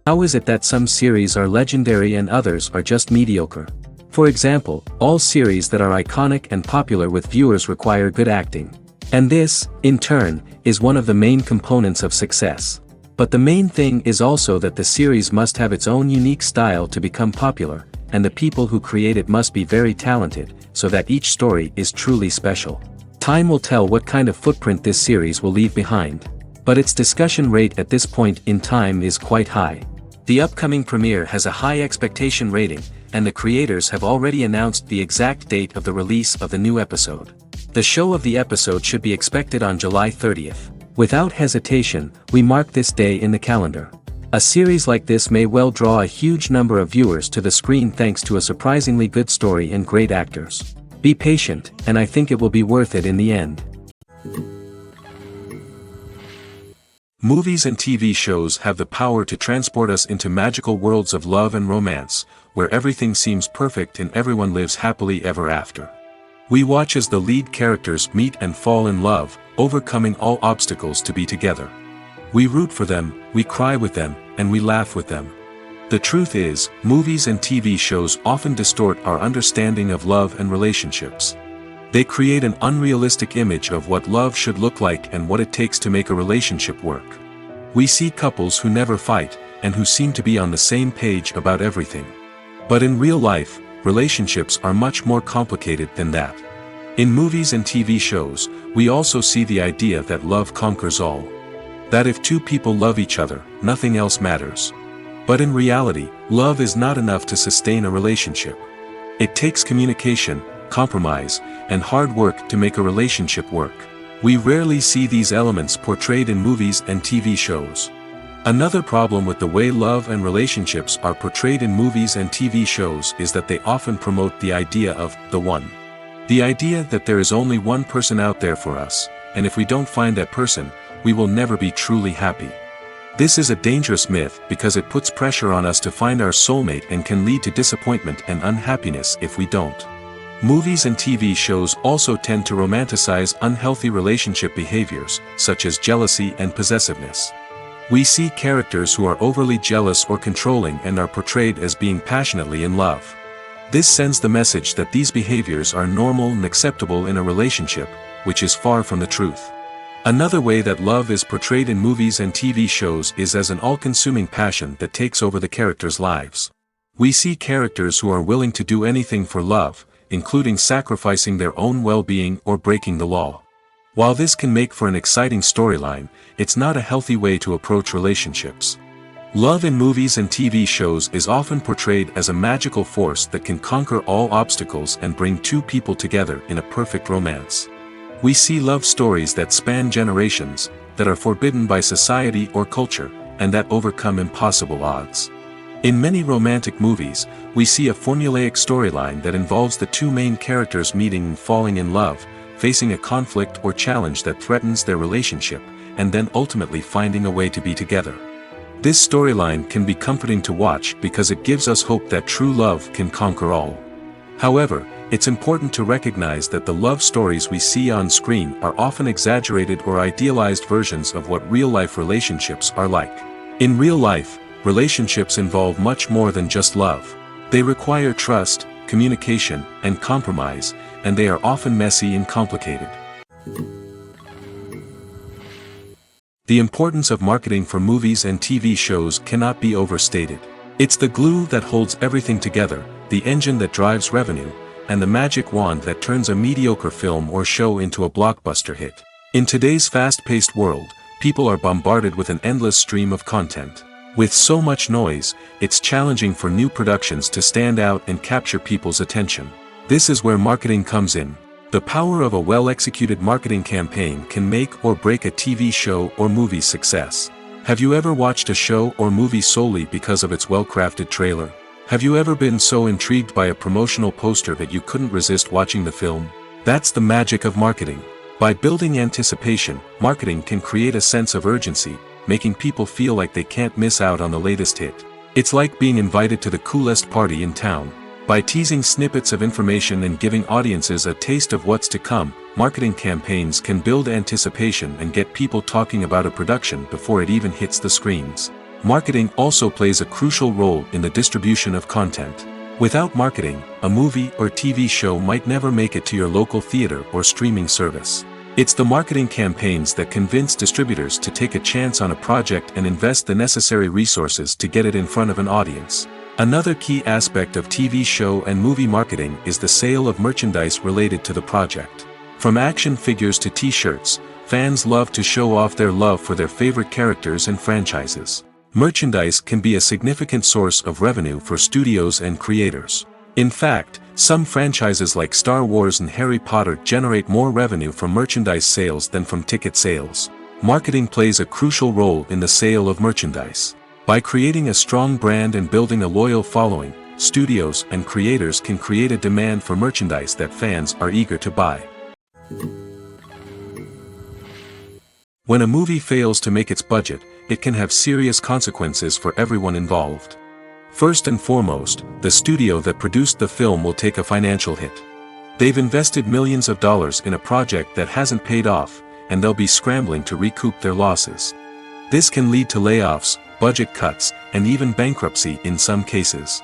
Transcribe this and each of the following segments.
How is it that some series are legendary and others are just mediocre? For example, all series that are iconic and popular with viewers require good acting. And this, in turn, is one of the main components of success. But the main thing is also that the series must have its own unique style to become popular, and the people who create it must be very talented, so that each story is truly special. Time will tell what kind of footprint this series will leave behind. But its discussion rate at this point in time is quite high. The upcoming premiere has a high expectation rating, and the creators have already announced the exact date of the release of the new episode. The show of the episode should be expected on July 30th. Without hesitation, we mark this day in the calendar. A series like this may well draw a huge number of viewers to the screen thanks to a surprisingly good story and great actors. Be patient, and I think it will be worth it in the end. Movies and TV shows have the power to transport us into magical worlds of love and romance, where everything seems perfect and everyone lives happily ever after. We watch as the lead characters meet and fall in love, overcoming all obstacles to be together. We root for them, we cry with them, and we laugh with them. The truth is, movies and TV shows often distort our understanding of love and relationships. They create an unrealistic image of what love should look like and what it takes to make a relationship work. We see couples who never fight, and who seem to be on the same page about everything. But in real life, relationships are much more complicated than that. In movies and TV shows, we also see the idea that love conquers all. That if two people love each other, nothing else matters. But in reality, love is not enough to sustain a relationship. It takes communication, compromise, and hard work to make a relationship work. We rarely see these elements portrayed in movies and TV shows. Another problem with the way love and relationships are portrayed in movies and TV shows is that they often promote the idea of the one. The idea that there is only one person out there for us, and if we don't find that person, we will never be truly happy. This is a dangerous myth because it puts pressure on us to find our soulmate and can lead to disappointment and unhappiness if we don't. Movies and TV shows also tend to romanticize unhealthy relationship behaviors, such as jealousy and possessiveness. We see characters who are overly jealous or controlling and are portrayed as being passionately in love. This sends the message that these behaviors are normal and acceptable in a relationship, which is far from the truth. Another way that love is portrayed in movies and TV shows is as an all-consuming passion that takes over the characters' lives. We see characters who are willing to do anything for love, including sacrificing their own well-being or breaking the law. While this can make for an exciting storyline, it's not a healthy way to approach relationships. Love in movies and TV shows is often portrayed as a magical force that can conquer all obstacles and bring two people together in a perfect romance. We see love stories that span generations, that are forbidden by society or culture, and that overcome impossible odds. In many romantic movies, we see a formulaic storyline that involves the two main characters meeting and falling in love, facing a conflict or challenge that threatens their relationship, and then ultimately finding a way to be together. This storyline can be comforting to watch because it gives us hope that true love can conquer all. However, it's important to recognize that the love stories we see on screen are often exaggerated or idealized versions of what real-life relationships are like. In real life, relationships involve much more than just love. They require trust, communication, and compromise, and they are often messy and complicated. The importance of marketing for movies and TV shows cannot be overstated. It's the glue that holds everything together, the engine that drives revenue, and the magic wand that turns a mediocre film or show into a blockbuster hit. In today's fast-paced world, people are bombarded with an endless stream of content. With so much noise, it's challenging for new productions to stand out and capture people's attention. This is where marketing comes in. The power of a well-executed marketing campaign can make or break a TV show or movie's success. Have you ever watched a show or movie solely because of its well-crafted trailer? Have you ever been so intrigued by a promotional poster that you couldn't resist watching the film? That's the magic of marketing. By building anticipation, marketing can create a sense of urgency, making people feel like they can't miss out on the latest hit. It's like being invited to the coolest party in town. By teasing snippets of information and giving audiences a taste of what's to come, marketing campaigns can build anticipation and get people talking about a production before it even hits the screens. Marketing also plays a crucial role in the distribution of content. Without marketing, a movie or TV show might never make it to your local theater or streaming service. It's the marketing campaigns that convince distributors to take a chance on a project and invest the necessary resources to get it in front of an audience. Another key aspect of TV show and movie marketing is the sale of merchandise related to the project. From action figures to t-shirts, fans love to show off their love for their favorite characters and franchises. Merchandise can be a significant source of revenue for studios and creators. In fact, some franchises like Star Wars and Harry Potter generate more revenue from merchandise sales than from ticket sales. Marketing plays a crucial role in the sale of merchandise. By creating a strong brand and building a loyal following, studios and creators can create a demand for merchandise that fans are eager to buy. When a movie fails to make its budget, it can have serious consequences for everyone involved. First and foremost, the studio that produced the film will take a financial hit. They've invested millions of dollars in a project that hasn't paid off, and they'll be scrambling to recoup their losses. This can lead to layoffs, budget cuts, and even bankruptcy in some cases.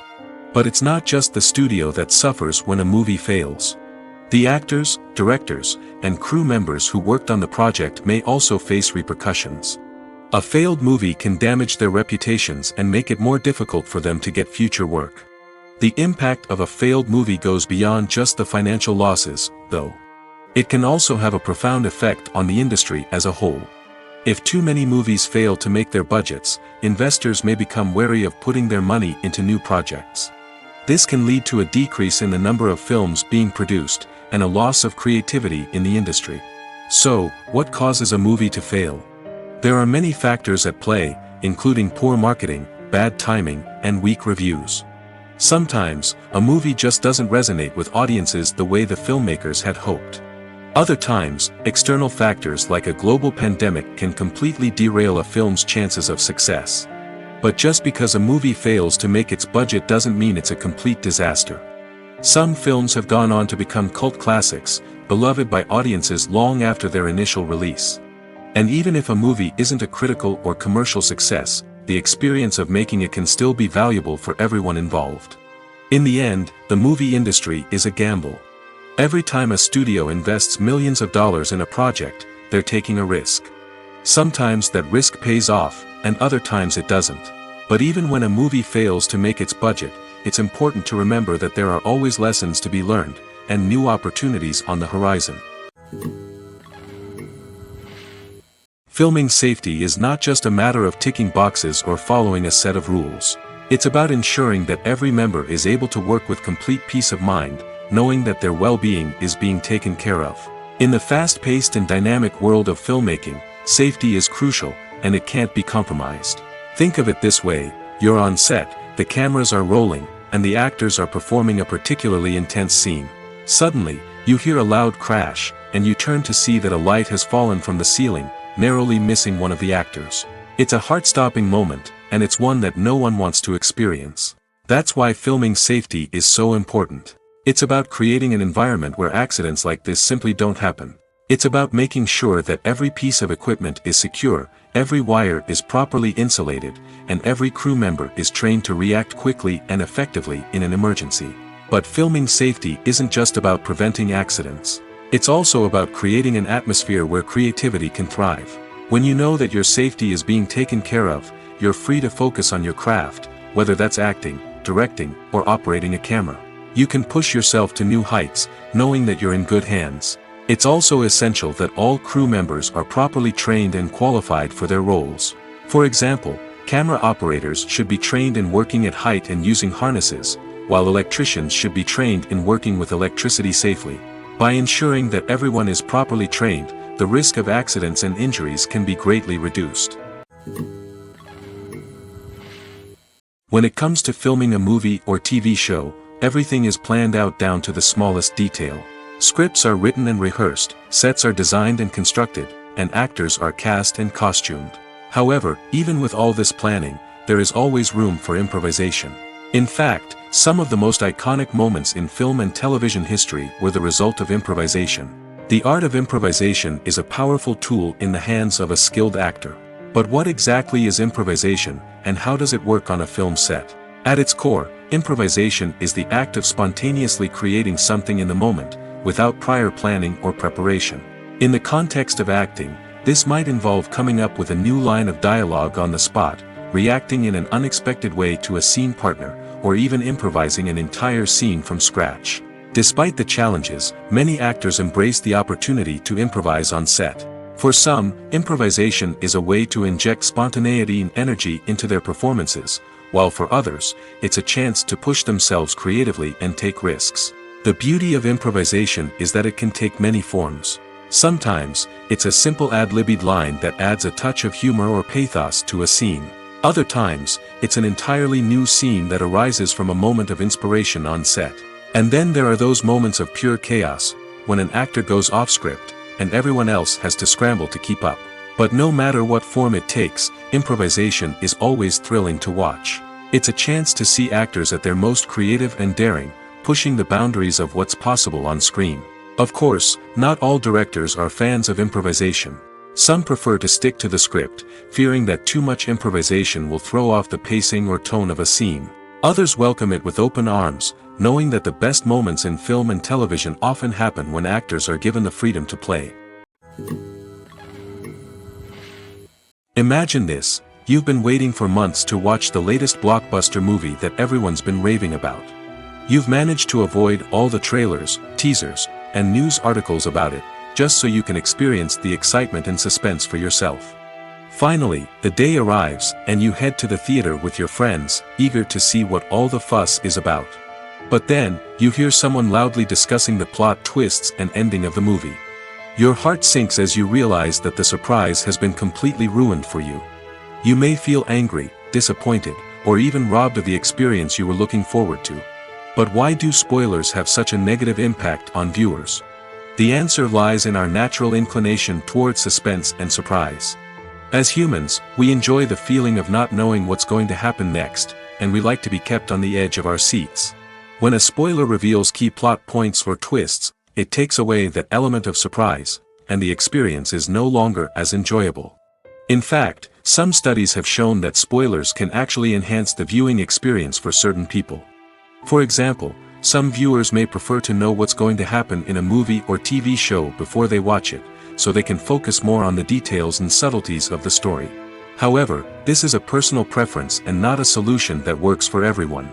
But it's not just the studio that suffers when a movie fails. The actors, directors, and crew members who worked on the project may also face repercussions. A failed movie can damage their reputations and make it more difficult for them to get future work. The impact of a failed movie goes beyond just the financial losses, though. It can also have a profound effect on the industry as a whole. If too many movies fail to make their budgets, investors may become wary of putting their money into new projects. This can lead to a decrease in the number of films being produced, and a loss of creativity in the industry. So, what causes a movie to fail? There are many factors at play, including poor marketing, bad timing, and weak reviews. Sometimes, a movie just doesn't resonate with audiences the way the filmmakers had hoped. Other times, external factors like a global pandemic can completely derail a film's chances of success. But just because a movie fails to make its budget doesn't mean it's a complete disaster. Some films have gone on to become cult classics, beloved by audiences long after their initial release. And even if a movie isn't a critical or commercial success, the experience of making it can still be valuable for everyone involved. In the end, the movie industry is a gamble. Every time a studio invests millions of dollars in a project, they're taking a risk. Sometimes that risk pays off, and other times it doesn't. But even when a movie fails to make its budget, it's important to remember that there are always lessons to be learned, and new opportunities on the horizon. Filming safety is not just a matter of ticking boxes or following a set of rules. It's about ensuring that every member is able to work with complete peace of mind, knowing that their well-being is being taken care of. In the fast-paced and dynamic world of filmmaking, safety is crucial, and it can't be compromised. Think of it this way: you're on set, the cameras are rolling, and the actors are performing a particularly intense scene. Suddenly, you hear a loud crash, and you turn to see that a light has fallen from the ceiling, narrowly missing one of the actors. It's a heart-stopping moment, and it's one that no one wants to experience. That's why filming safety is so important. It's about creating an environment where accidents like this simply don't happen. It's about making sure that every piece of equipment is secure, every wire is properly insulated, and every crew member is trained to react quickly and effectively in an emergency. But filming safety isn't just about preventing accidents. It's also about creating an atmosphere where creativity can thrive. When you know that your safety is being taken care of, you're free to focus on your craft, whether that's acting, directing, or operating a camera. You can push yourself to new heights, knowing that you're in good hands. It's also essential that all crew members are properly trained and qualified for their roles. For example, camera operators should be trained in working at height and using harnesses, while electricians should be trained in working with electricity safely. By ensuring that everyone is properly trained, the risk of accidents and injuries can be greatly reduced. When it comes to filming a movie or TV show, everything is planned out down to the smallest detail. Scripts are written and rehearsed, sets are designed and constructed, and actors are cast and costumed. However, even with all this planning, there is always room for improvisation. In fact, some of the most iconic moments in film and television history were the result of improvisation. The art of improvisation is a powerful tool in the hands of a skilled actor. But what exactly is improvisation, and how does it work on a film set? At its core, improvisation is the act of spontaneously creating something in the moment, without prior planning or preparation. In the context of acting, this might involve coming up with a new line of dialogue on the spot, reacting in an unexpected way to a scene partner, or even improvising an entire scene from scratch. Despite the challenges, many actors embrace the opportunity to improvise on set. For some, improvisation is a way to inject spontaneity and energy into their performances, while for others, it's a chance to push themselves creatively and take risks. The beauty of improvisation is that it can take many forms. Sometimes, it's a simple ad-libbed line that adds a touch of humor or pathos to a scene. Other times, it's an entirely new scene that arises from a moment of inspiration on set. And then there are those moments of pure chaos, when an actor goes off script, and everyone else has to scramble to keep up. But no matter what form it takes, improvisation is always thrilling to watch. It's a chance to see actors at their most creative and daring, pushing the boundaries of what's possible on screen. Of course, not all directors are fans of improvisation. Some prefer to stick to the script, fearing that too much improvisation will throw off the pacing or tone of a scene. Others welcome it with open arms, knowing that the best moments in film and television often happen when actors are given the freedom to play. Imagine this: you've been waiting for months to watch the latest blockbuster movie that everyone's been raving about. You've managed to avoid all the trailers, teasers, and news articles about it, just so you can experience the excitement and suspense for yourself. Finally, the day arrives, and you head to the theater with your friends, eager to see what all the fuss is about. But then, you hear someone loudly discussing the plot twists and ending of the movie. Your heart sinks as you realize that the surprise has been completely ruined for you. You may feel angry, disappointed, or even robbed of the experience you were looking forward to. But why do spoilers have such a negative impact on viewers? The answer lies in our natural inclination towards suspense and surprise. As humans, we enjoy the feeling of not knowing what's going to happen next, and we like to be kept on the edge of our seats. When a spoiler reveals key plot points or twists, it takes away that element of surprise, and the experience is no longer as enjoyable. In fact, some studies have shown that spoilers can actually enhance the viewing experience for certain people. For example, some viewers may prefer to know what's going to happen in a movie or TV show before they watch it, so they can focus more on the details and subtleties of the story. However, this is a personal preference and not a solution that works for everyone.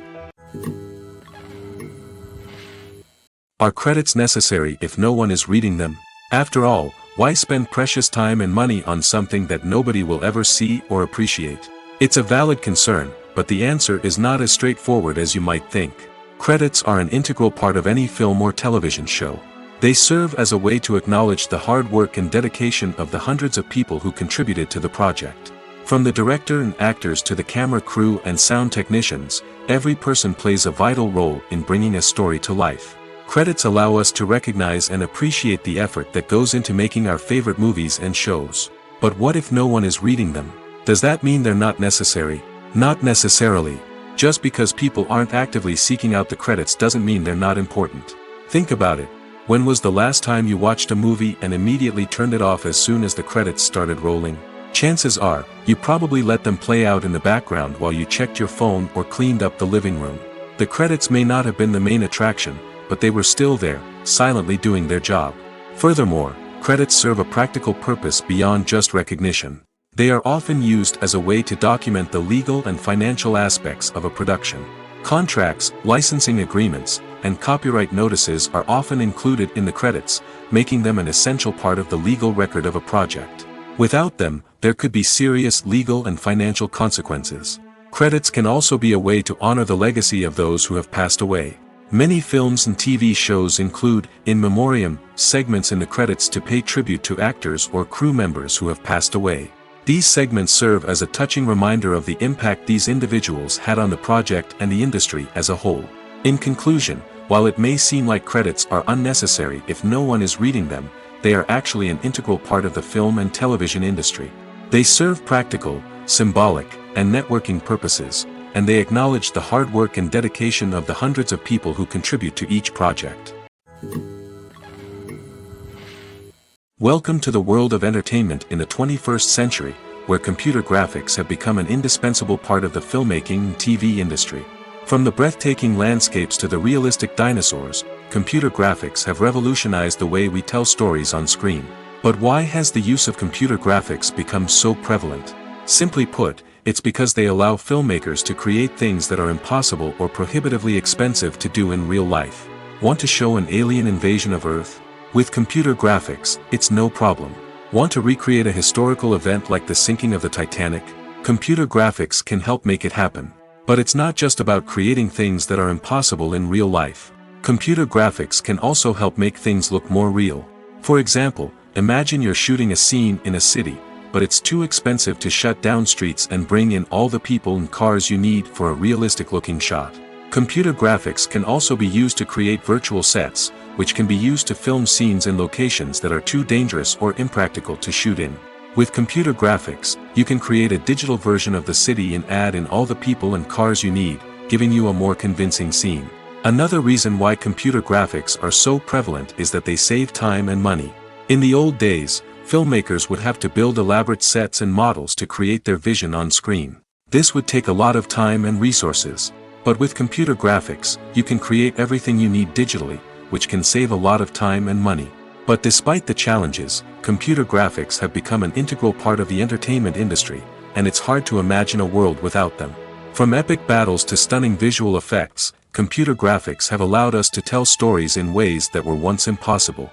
Are credits necessary if no one is reading them? After all, why spend precious time and money on something that nobody will ever see or appreciate? It's a valid concern, but the answer is not as straightforward as you might think. Credits are an integral part of any film or television show. They serve as a way to acknowledge the hard work and dedication of the hundreds of people who contributed to the project. From the director and actors to the camera crew and sound technicians, every person plays a vital role in bringing a story to life. Credits allow us to recognize and appreciate the effort that goes into making our favorite movies and shows. But what if no one is reading them? Does that mean they're not necessary? Not necessarily. Just because people aren't actively seeking out the credits doesn't mean they're not important. Think about it. When was the last time you watched a movie and immediately turned it off as soon as the credits started rolling? Chances are, you probably let them play out in the background while you checked your phone or cleaned up the living room. The credits may not have been the main attraction, but they were still there, silently doing their job. Furthermore, credits serve a practical purpose beyond just recognition. They are often used as a way to document the legal and financial aspects of a production. Contracts, licensing agreements, and copyright notices are often included in the credits, making them an essential part of the legal record of a project. Without them, there could be serious legal and financial consequences. Credits can also be a way to honor the legacy of those who have passed away. Many films and TV shows include, in memoriam, segments in the credits to pay tribute to actors or crew members who have passed away. These segments serve as a touching reminder of the impact these individuals had on the project and the industry as a whole. In conclusion, while it may seem like credits are unnecessary if no one is reading them, they are actually an integral part of the film and television industry. They serve practical, symbolic, and networking purposes, and they acknowledge the hard work and dedication of the hundreds of people who contribute to each project. Welcome to the world of entertainment in the 21st century, where computer graphics have become an indispensable part of the filmmaking and TV industry. From the breathtaking landscapes to the realistic dinosaurs, computer graphics have revolutionized the way we tell stories on screen. But why has the use of computer graphics become so prevalent? Simply put, it's because they allow filmmakers to create things that are impossible or prohibitively expensive to do in real life. Want to show an alien invasion of Earth? With computer graphics, it's no problem. Want to recreate a historical event like the sinking of the Titanic? Computer graphics can help make it happen. But it's not just about creating things that are impossible in real life. Computer graphics can also help make things look more real. For example, imagine you're shooting a scene in a city, but it's too expensive to shut down streets and bring in all the people and cars you need for a realistic-looking shot. Computer graphics can also be used to create virtual sets, which can be used to film scenes in locations that are too dangerous or impractical to shoot in. With computer graphics, you can create a digital version of the city and add in all the people and cars you need, giving you a more convincing scene. Another reason why computer graphics are so prevalent is that they save time and money. In the old days, filmmakers would have to build elaborate sets and models to create their vision on screen. This would take a lot of time and resources. But with computer graphics, you can create everything you need digitally, which can save a lot of time and money. But despite the challenges, computer graphics have become an integral part of the entertainment industry, and it's hard to imagine a world without them. From epic battles to stunning visual effects, computer graphics have allowed us to tell stories in ways that were once impossible.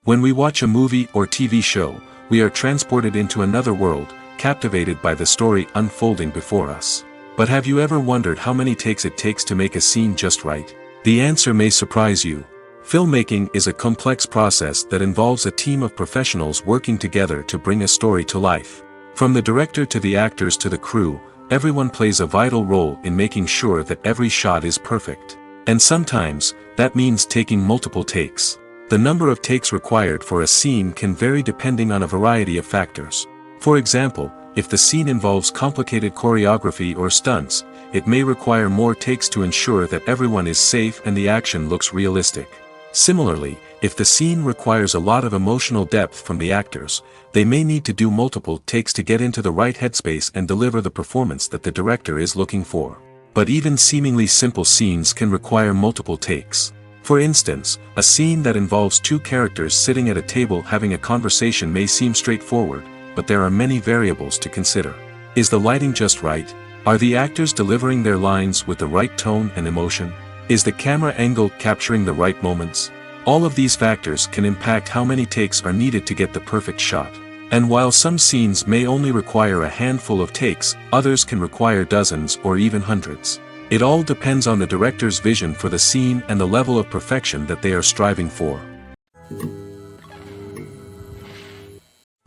When we watch a movie or TV show, we are transported into another world, captivated by the story unfolding before us. But have you ever wondered how many takes it takes to make a scene just right? The answer may surprise you. Filmmaking is a complex process that involves a team of professionals working together to bring a story to life. From the director to the actors to the crew, everyone plays a vital role in making sure that every shot is perfect. And sometimes, that means taking multiple takes. The number of takes required for a scene can vary depending on a variety of factors. For example, if the scene involves complicated choreography or stunts, it may require more takes to ensure that everyone is safe and the action looks realistic. Similarly, if the scene requires a lot of emotional depth from the actors, they may need to do multiple takes to get into the right headspace and deliver the performance that the director is looking for. But even seemingly simple scenes can require multiple takes. For instance, a scene that involves two characters sitting at a table having a conversation may seem straightforward, but there are many variables to consider. Is the lighting just right? Are the actors delivering their lines with the right tone and emotion? Is the camera angle capturing the right moments? All of these factors can impact how many takes are needed to get the perfect shot. And while some scenes may only require a handful of takes, others can require dozens or even hundreds. It all depends on the director's vision for the scene and the level of perfection that they are striving for.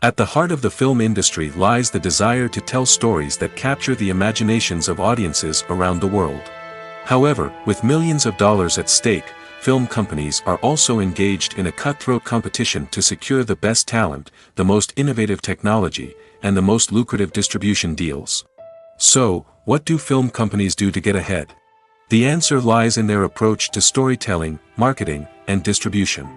At the heart of the film industry lies the desire to tell stories that capture the imaginations of audiences around the world. However, with millions of dollars at stake, film companies are also engaged in a cutthroat competition to secure the best talent, the most innovative technology, and the most lucrative distribution deals. So, what do film companies do to get ahead? The answer lies in their approach to storytelling, marketing, and distribution.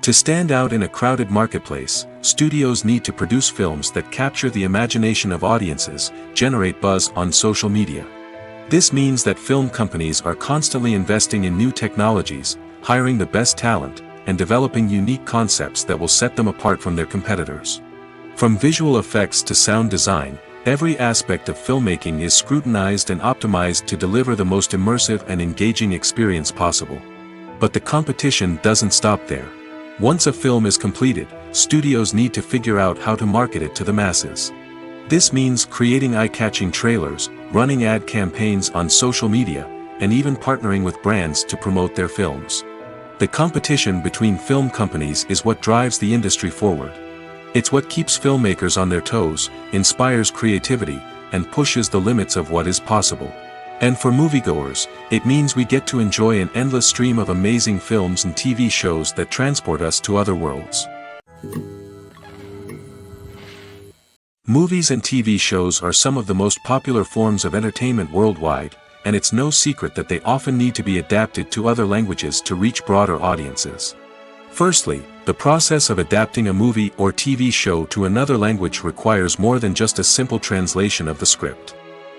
To stand out in a crowded marketplace, studios need to produce films that capture the imagination of audiences, generate buzz on social media. This means that film companies are constantly investing in new technologies, hiring the best talent, and developing unique concepts that will set them apart from their competitors. From visual effects to sound design, every aspect of filmmaking is scrutinized and optimized to deliver the most immersive and engaging experience possible. But the competition doesn't stop there. Once a film is completed, studios need to figure out how to market it to the masses. This means creating eye-catching trailers, running ad campaigns on social media, and even partnering with brands to promote their films. The competition between film companies is what drives the industry forward. It's what keeps filmmakers on their toes, inspires creativity, and pushes the limits of what is possible. And for moviegoers, it means we get to enjoy an endless stream of amazing films and TV shows that transport us to other worlds. Movies and TV shows are some of the most popular forms of entertainment worldwide, and it's no secret that they often need to be adapted to other languages to reach broader audiences. Firstly, The process of adapting a movie or TV show to another language requires more than just a simple translation of the script.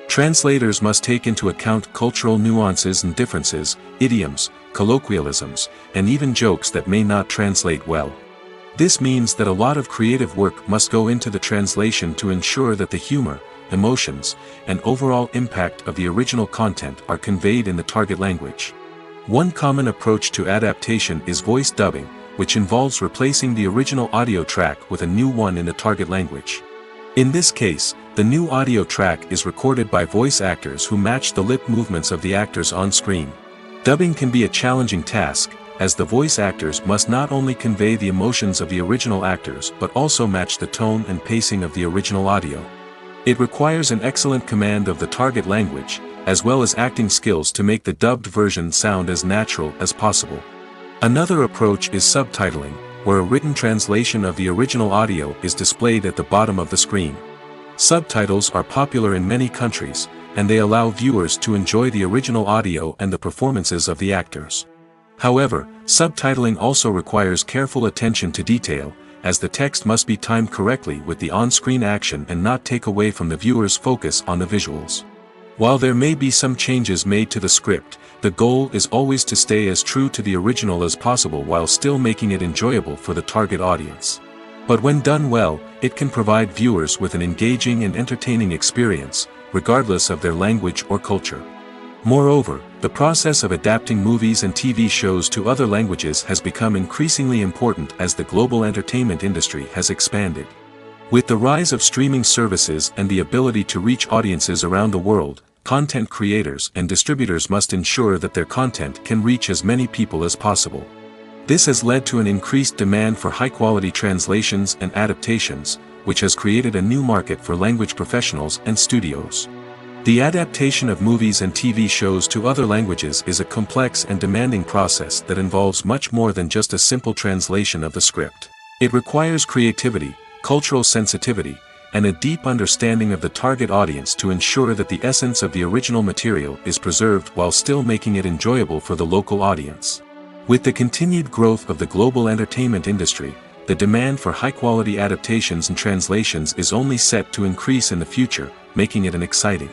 Translators must take into account cultural nuances and differences, idioms, colloquialisms, and even jokes that may not translate well. This means that a lot of creative work must go into the translation to ensure that the humor, emotions, and overall impact of the original content are conveyed in the target language. One common approach to adaptation is voice dubbing, which involves replacing the original audio track with a new one in the target language. In this case, the new audio track is recorded by voice actors who match the lip movements of the actors on screen. Dubbing can be a challenging task, as the voice actors must not only convey the emotions of the original actors but also match the tone and pacing of the original audio. It requires an excellent command of the target language, as well as acting skills to make the dubbed version sound as natural as possible. Another approach is subtitling, where a written translation of the original audio is displayed at the bottom of the screen. Subtitles are popular in many countries, and they allow viewers to enjoy the original audio and the performances of the actors. However, subtitling also requires careful attention to detail, as the text must be timed correctly with the on-screen action and not take away from the viewer's focus on the visuals. While there may be some changes made to the script, the goal is always to stay as true to the original as possible while still making it enjoyable for the target audience. But when done well, it can provide viewers with an engaging and entertaining experience, regardless of their language or culture. Moreover, the process of adapting movies and TV shows to other languages has become increasingly important as the global entertainment industry has expanded. With the rise of streaming services and the ability to reach audiences around the world, content creators and distributors must ensure that their content can reach as many people as possible. This has led to an increased demand for high-quality translations and adaptations, which has created a new market for language professionals and studios. The adaptation of movies and TV shows to other languages is a complex and demanding process that involves much more than just a simple translation of the script. It requires creativity, cultural sensitivity, and a deep understanding of the target audience to ensure that the essence of the original material is preserved while still making it enjoyable for the local audience. With the continued growth of the global entertainment industry, the demand for high-quality adaptations and translations is only set to increase in the future, making it an exciting.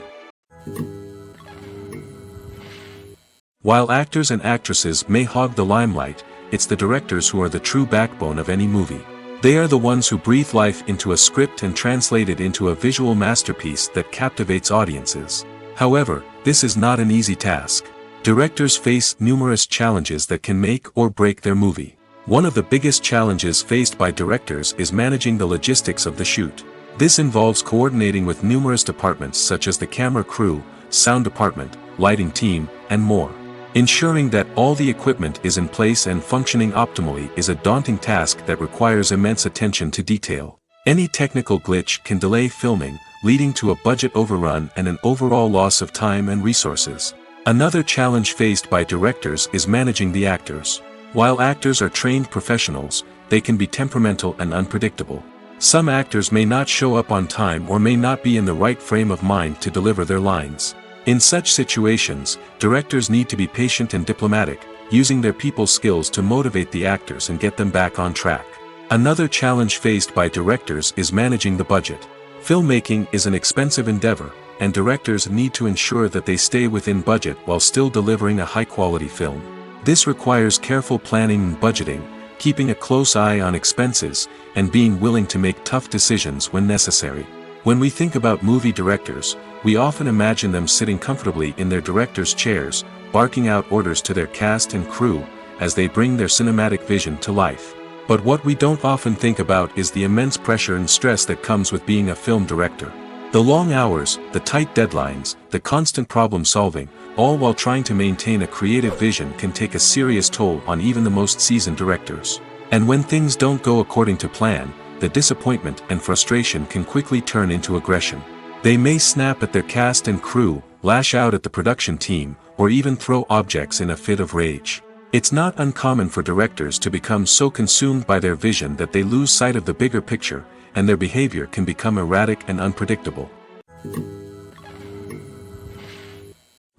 While actors and actresses may hog the limelight, it's the directors who are the true backbone of any movie. They are the ones who breathe life into a script and translate it into a visual masterpiece that captivates audiences. However, this is not an easy task. Directors face numerous challenges that can make or break their movie. One of the biggest challenges faced by directors is managing the logistics of the shoot. This involves coordinating with numerous departments such as the camera crew, sound department, lighting team, and more. Ensuring that all the equipment is in place and functioning optimally is a daunting task that requires immense attention to detail. Any technical glitch can delay filming, leading to a budget overrun and an overall loss of time and resources. Another challenge faced by directors is managing the actors. While actors are trained professionals, they can be temperamental and unpredictable. Some actors may not show up on time or may not be in the right frame of mind to deliver their lines. In such situations, directors need to be patient and diplomatic, using their people skills to motivate the actors and get them back on track. Another challenge faced by directors is managing the budget. Filmmaking is an expensive endeavor, and directors need to ensure that they stay within budget while still delivering a high-quality film. This requires careful planning and budgeting, keeping a close eye on expenses, and being willing to make tough decisions when necessary. When we think about movie directors, we often imagine them sitting comfortably in their director's chairs, barking out orders to their cast and crew, as they bring their cinematic vision to life. But what we don't often think about is the immense pressure and stress that comes with being a film director. The long hours, the tight deadlines, the constant problem solving, all while trying to maintain a creative vision can take a serious toll on even the most seasoned directors. And when things don't go according to plan, the disappointment and frustration can quickly turn into aggression. They may snap at their cast and crew, lash out at the production team, or even throw objects in a fit of rage. It's not uncommon for directors to become so consumed by their vision that they lose sight of the bigger picture, and their behavior can become erratic and unpredictable.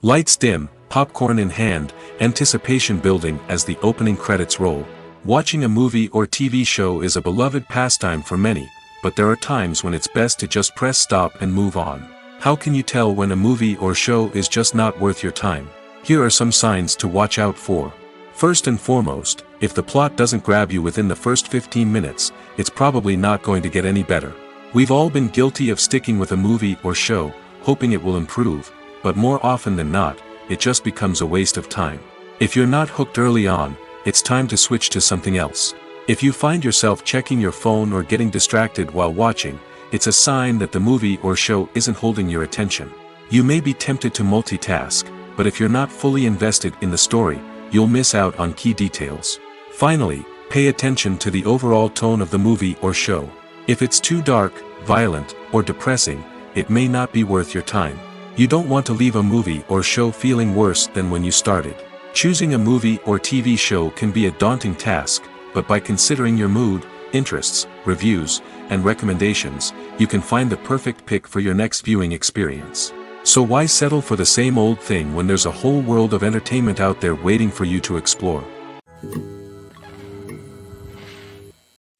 Lights dim, popcorn in hand, anticipation building as the opening credits roll. Watching a movie or TV show is a beloved pastime for many, but there are times when it's best to just press stop and move on. How can you tell when a movie or show is just not worth your time? Here are some signs to watch out for. First and foremost, if the plot doesn't grab you within the first 15 minutes, it's probably not going to get any better. We've all been guilty of sticking with a movie or show, hoping it will improve, but more often than not, it just becomes a waste of time. If you're not hooked early on, it's time to switch to something else. If you find yourself checking your phone or getting distracted while watching, it's a sign that the movie or show isn't holding your attention. You may be tempted to multitask, but if you're not fully invested in the story, you'll miss out on key details. Finally, pay attention to the overall tone of the movie or show. If it's too dark, violent, or depressing, it may not be worth your time. You don't want to leave a movie or show feeling worse than when you started. Choosing a movie or TV show can be a daunting task, but by considering your mood, interests, reviews, and recommendations, you can find the perfect pick for your next viewing experience. So why settle for the same old thing when there's a whole world of entertainment out there waiting for you to explore?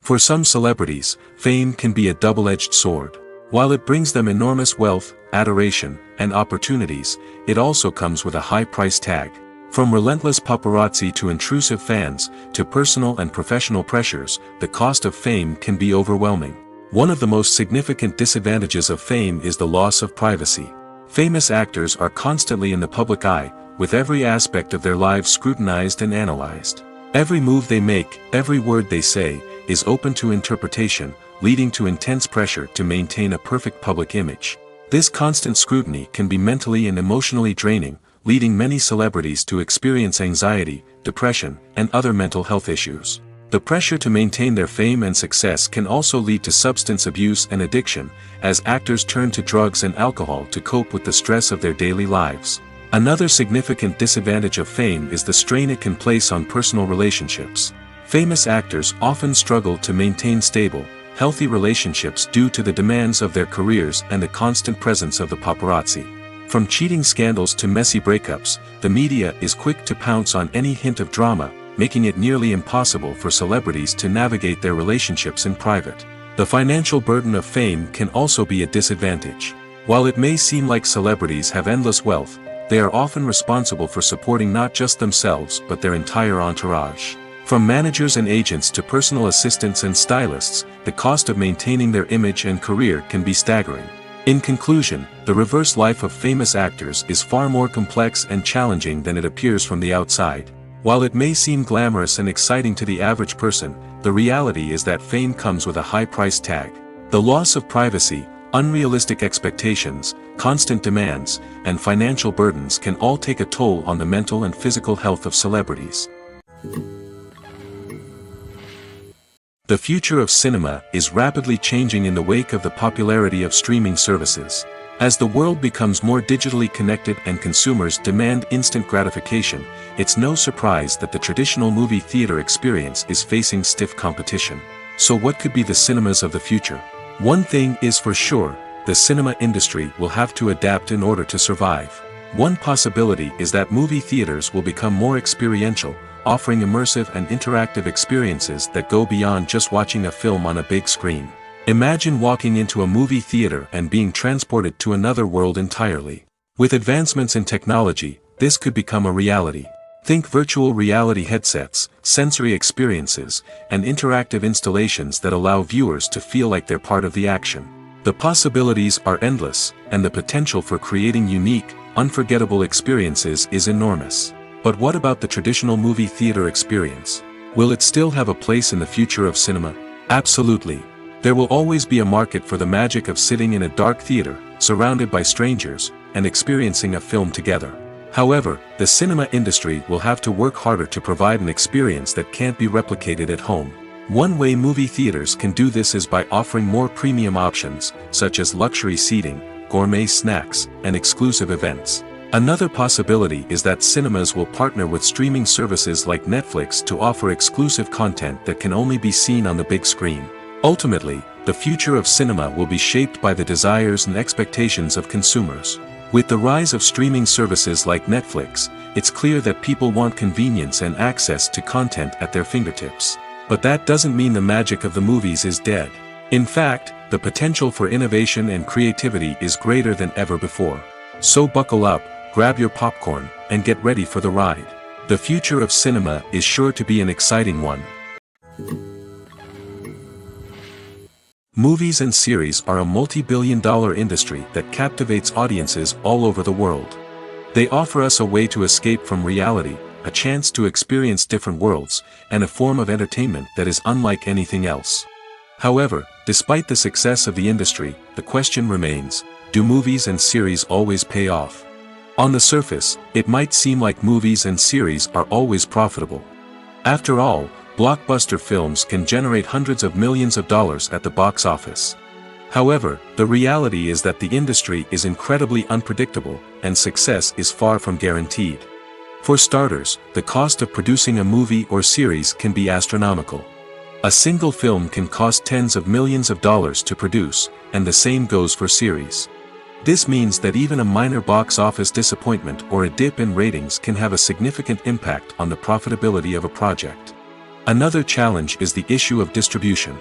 For some celebrities, fame can be a double-edged sword. While it brings them enormous wealth, adoration, and opportunities, it also comes with a high price tag. From relentless paparazzi to intrusive fans, to personal and professional pressures, the cost of fame can be overwhelming. One of the most significant disadvantages of fame is the loss of privacy. Famous actors are constantly in the public eye, with every aspect of their lives scrutinized and analyzed. Every move they make, every word they say, is open to interpretation, leading to intense pressure to maintain a perfect public image. This constant scrutiny can be mentally and emotionally draining, leading many celebrities to experience anxiety, depression, and other mental health issues. The pressure to maintain their fame and success can also lead to substance abuse and addiction, as actors turn to drugs and alcohol to cope with the stress of their daily lives. Another significant disadvantage of fame is the strain it can place on personal relationships. Famous actors often struggle to maintain stable, healthy relationships due to the demands of their careers and the constant presence of the paparazzi. From cheating scandals to messy breakups, the media is quick to pounce on any hint of drama, making it nearly impossible for celebrities to navigate their relationships in private. The financial burden of fame can also be a disadvantage. While it may seem like celebrities have endless wealth, they are often responsible for supporting not just themselves but their entire entourage. From managers and agents to personal assistants and stylists, the cost of maintaining their image and career can be staggering. In conclusion, the reverse life of famous actors is far more complex and challenging than it appears from the outside. While it may seem glamorous and exciting to the average person, the reality is that fame comes with a high price tag. The loss of privacy, unrealistic expectations, constant demands, and financial burdens can all take a toll on the mental and physical health of celebrities. The future of cinema is rapidly changing in the wake of the popularity of streaming services. As the world becomes more digitally connected and consumers demand instant gratification, it's no surprise that the traditional movie theater experience is facing stiff competition. So what could be the cinemas of the future? One thing is for sure, the cinema industry will have to adapt in order to survive. One possibility is that movie theaters will become more experiential, offering immersive and interactive experiences that go beyond just watching a film on a big screen. Imagine walking into a movie theater and being transported to another world entirely. With advancements in technology, this could become a reality. Think virtual reality headsets, sensory experiences, and interactive installations that allow viewers to feel like they're part of the action. The possibilities are endless, and the potential for creating unique, unforgettable experiences is enormous. But what about the traditional movie theater experience? Will it still have a place in the future of cinema? Absolutely. There will always be a market for the magic of sitting in a dark theater, surrounded by strangers, and experiencing a film together. However, the cinema industry will have to work harder to provide an experience that can't be replicated at home. One way movie theaters can do this is by offering more premium options, such as luxury seating, gourmet snacks, and exclusive events. Another possibility is that cinemas will partner with streaming services like Netflix to offer exclusive content that can only be seen on the big screen. Ultimately, the future of cinema will be shaped by the desires and expectations of consumers. With the rise of streaming services like Netflix, it's clear that people want convenience and access to content at their fingertips. But that doesn't mean the magic of the movies is dead. In fact, the potential for innovation and creativity is greater than ever before. So buckle up, grab your popcorn, and get ready for the ride. The future of cinema is sure to be an exciting one. Movies and series are a multi-billion-dollar industry that captivates audiences all over the world. They offer us a way to escape from reality, a chance to experience different worlds, and a form of entertainment that is unlike anything else. However, despite the success of the industry, the question remains, do movies and series always pay off? On the surface, it might seem like movies and series are always profitable. After all, blockbuster films can generate hundreds of millions of dollars at the box office. However, the reality is that the industry is incredibly unpredictable, and success is far from guaranteed. For starters, the cost of producing a movie or series can be astronomical. A single film can cost tens of millions of dollars to produce, and the same goes for series. This means that even a minor box office disappointment or a dip in ratings can have a significant impact on the profitability of a project. Another challenge is the issue of distribution.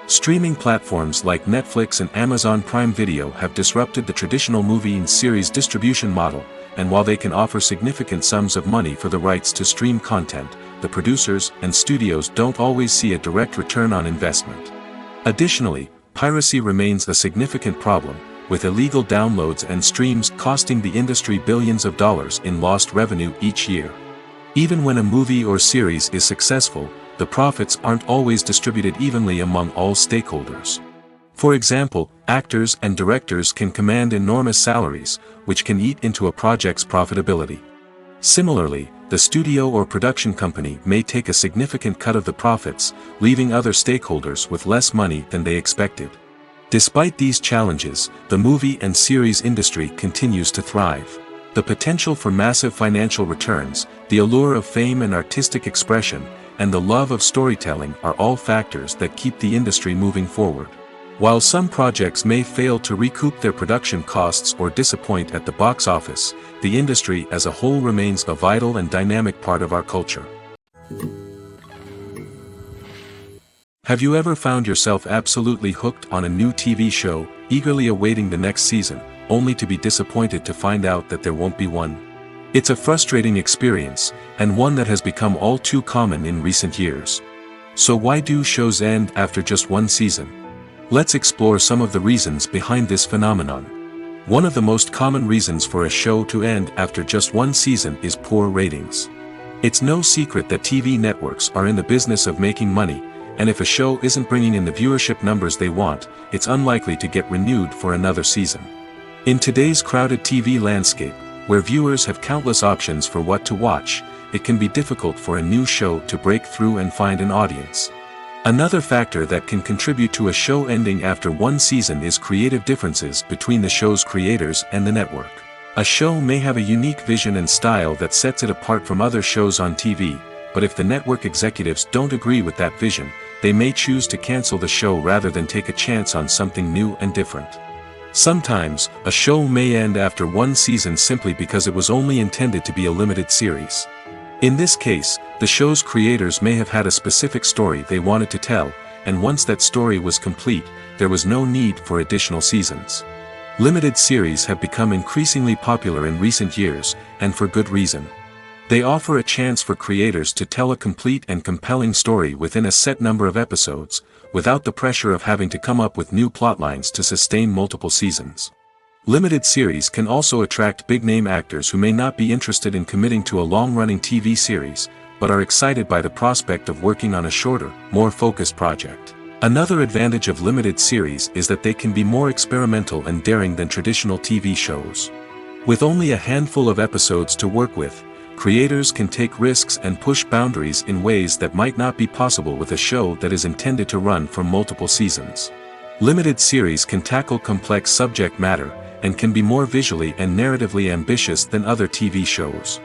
Streaming platforms like Netflix and Amazon Prime Video have disrupted the traditional movie and series distribution model, and while they can offer significant sums of money for the rights to stream content, the producers and studios don't always see a direct return on investment. Additionally, piracy remains a significant problem, with illegal downloads and streams costing the industry billions of dollars in lost revenue each year. Even when a movie or series is successful, the profits aren't always distributed evenly among all stakeholders. For example, actors and directors can command enormous salaries, which can eat into a project's profitability. Similarly, the studio or production company may take a significant cut of the profits, leaving other stakeholders with less money than they expected. Despite these challenges, the movie and series industry continues to thrive. The potential for massive financial returns, the allure of fame and artistic expression, and the love of storytelling are all factors that keep the industry moving forward. While some projects may fail to recoup their production costs or disappoint at the box office, the industry as a whole remains a vital and dynamic part of our culture. Have you ever found yourself absolutely hooked on a new TV show, eagerly awaiting the next season, only to be disappointed to find out that there won't be one? It's a frustrating experience, and one that has become all too common in recent years. So why do shows end after just one season? Let's explore some of the reasons behind this phenomenon. One of the most common reasons for a show to end after just one season is poor ratings. It's no secret that TV networks are in the business of making money, and if a show isn't bringing in the viewership numbers they want, it's unlikely to get renewed for another season. In today's crowded TV landscape, where viewers have countless options for what to watch, it can be difficult for a new show to break through and find an audience. Another factor that can contribute to a show ending after one season is creative differences between the show's creators and the network. A show may have a unique vision and style that sets it apart from other shows on TV, but if the network executives don't agree with that vision, they may choose to cancel the show rather than take a chance on something new and different. Sometimes, a show may end after one season simply because it was only intended to be a limited series. In this case, the show's creators may have had a specific story they wanted to tell, and once that story was complete, there was no need for additional seasons. Limited series have become increasingly popular in recent years, and for good reason. They offer a chance for creators to tell a complete and compelling story within a set number of episodes, without the pressure of having to come up with new plotlines to sustain multiple seasons. Limited series can also attract big-name actors who may not be interested in committing to a long-running TV series, but are excited by the prospect of working on a shorter, more focused project. Another advantage of limited series is that they can be more experimental and daring than traditional TV shows. With only a handful of episodes to work with, creators can take risks and push boundaries in ways that might not be possible with a show that is intended to run for multiple seasons. Limited series can tackle complex subject matter, and can be more visually and narratively ambitious than other TV shows.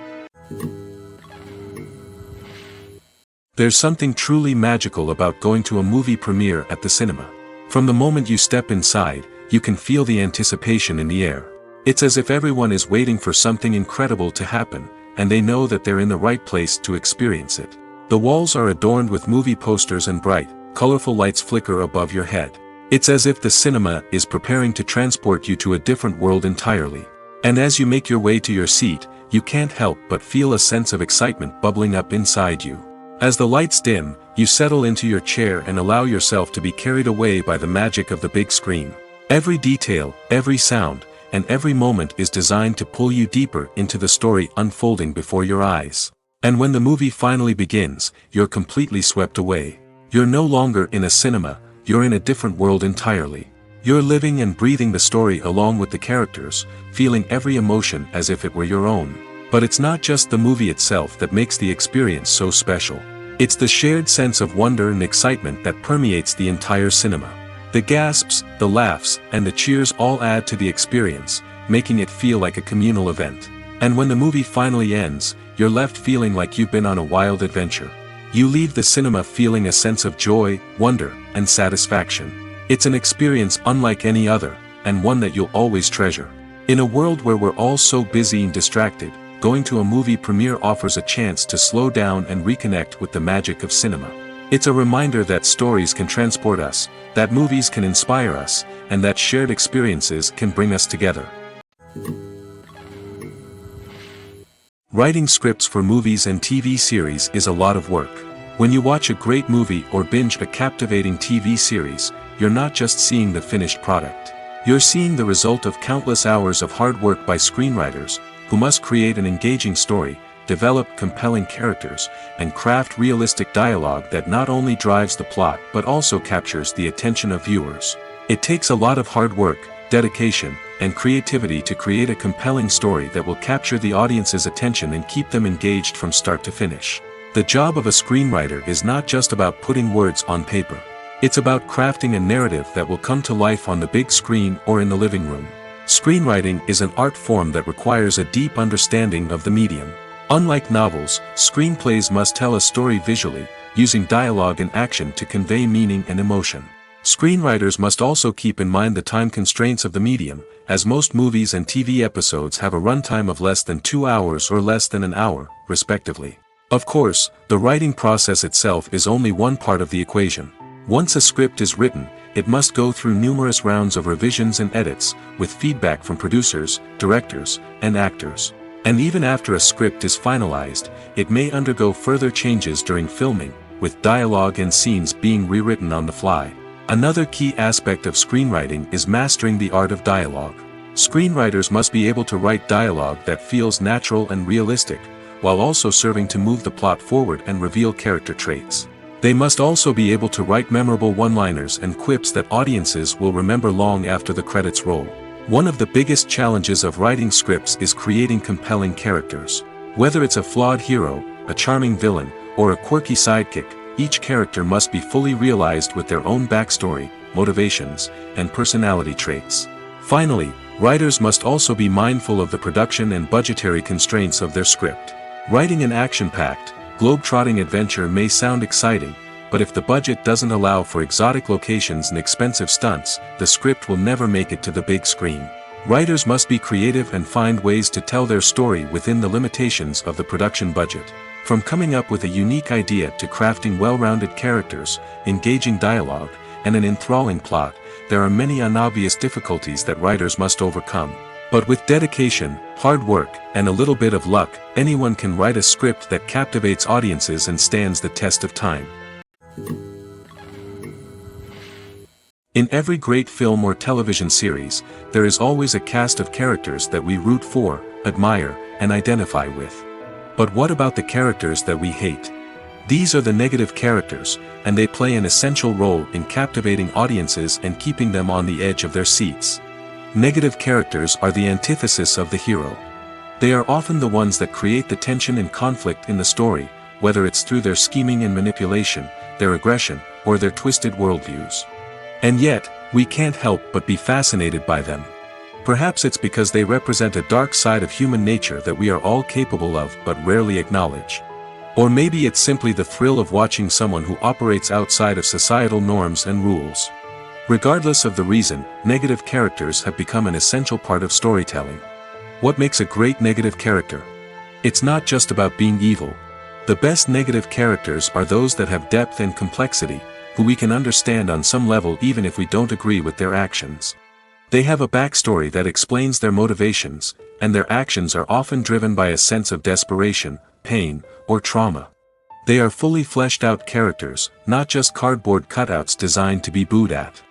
There's something truly magical about going to a movie premiere at the cinema. From the moment you step inside, you can feel the anticipation in the air. It's as if everyone is waiting for something incredible to happen, and they know that they're in the right place to experience it. The walls are adorned with movie posters and bright, colorful lights flicker above your head. It's as if the cinema is preparing to transport you to a different world entirely. And as you make your way to your seat, you can't help but feel a sense of excitement bubbling up inside you. As the lights dim, you settle into your chair and allow yourself to be carried away by the magic of the big screen. Every detail, every sound, and every moment is designed to pull you deeper into the story unfolding before your eyes. And when the movie finally begins, you're completely swept away. You're no longer in a cinema, you're in a different world entirely. You're living and breathing the story along with the characters, feeling every emotion as if it were your own. But it's not just the movie itself that makes the experience so special. It's the shared sense of wonder and excitement that permeates the entire cinema. The gasps, the laughs, and the cheers all add to the experience, making it feel like a communal event. And when the movie finally ends, you're left feeling like you've been on a wild adventure. You leave the cinema feeling a sense of joy, wonder, and satisfaction. It's an experience unlike any other, and one that you'll always treasure. In a world where we're all so busy and distracted, going to a movie premiere offers a chance to slow down and reconnect with the magic of cinema. It's a reminder that stories can transport us, that movies can inspire us, and that shared experiences can bring us together. Writing scripts for movies and TV series is a lot of work. When you watch a great movie or binge a captivating TV series, you're not just seeing the finished product. You're seeing the result of countless hours of hard work by screenwriters, who must create an engaging story, develop compelling characters, and craft realistic dialogue that not only drives the plot but also captures the attention of viewers. It takes a lot of hard work, dedication, and creativity to create a compelling story that will capture the audience's attention and keep them engaged from start to finish. The job of a screenwriter is not just about putting words on paper. It's about crafting a narrative that will come to life on the big screen or in the living room. Screenwriting is an art form that requires a deep understanding of the medium. Unlike novels, screenplays must tell a story visually, using dialogue and action to convey meaning and emotion. Screenwriters must also keep in mind the time constraints of the medium, as most movies and TV episodes have a runtime of less than 2 hours or less than an hour, respectively. Of course, the writing process itself is only one part of the equation. Once a script is written, it must go through numerous rounds of revisions and edits, with feedback from producers, directors, and actors. And even after a script is finalized, it may undergo further changes during filming, with dialogue and scenes being rewritten on the fly. Another key aspect of screenwriting is mastering the art of dialogue. Screenwriters must be able to write dialogue that feels natural and realistic, while also serving to move the plot forward and reveal character traits. They must also be able to write memorable one-liners and quips that audiences will remember long after the credits roll. One of the biggest challenges of writing scripts is creating compelling characters. Whether it's a flawed hero, a charming villain, or a quirky sidekick, each character must be fully realized with their own backstory, motivations, and personality traits. Finally, writers must also be mindful of the production and budgetary constraints of their script. Writing an action-packed, globe-trotting adventure may sound exciting, but if the budget doesn't allow for exotic locations and expensive stunts, the script will never make it to the big screen. Writers must be creative and find ways to tell their story within the limitations of the production budget. From coming up with a unique idea to crafting well-rounded characters, engaging dialogue, and an enthralling plot, there are many unobvious difficulties that writers must overcome. But with dedication, hard work, and a little bit of luck, anyone can write a script that captivates audiences and stands the test of time. In every great film or television series, there is always a cast of characters that we root for, admire, and identify with. But what about the characters that we hate? These are the negative characters, and they play an essential role in captivating audiences and keeping them on the edge of their seats. Negative characters are the antithesis of the hero. They are often the ones that create the tension and conflict in the story, whether it's through their scheming and manipulation, their aggression, or their twisted worldviews. And yet, we can't help but be fascinated by them. Perhaps it's because they represent a dark side of human nature that we are all capable of but rarely acknowledge. Or maybe it's simply the thrill of watching someone who operates outside of societal norms and rules. Regardless of the reason, negative characters have become an essential part of storytelling. What makes a great negative character? It's not just about being evil. The best negative characters are those that have depth and complexity, who we can understand on some level even if we don't agree with their actions. They have a backstory that explains their motivations, and their actions are often driven by a sense of desperation, pain, or trauma. They are fully fleshed out characters, not just cardboard cutouts designed to be booed at.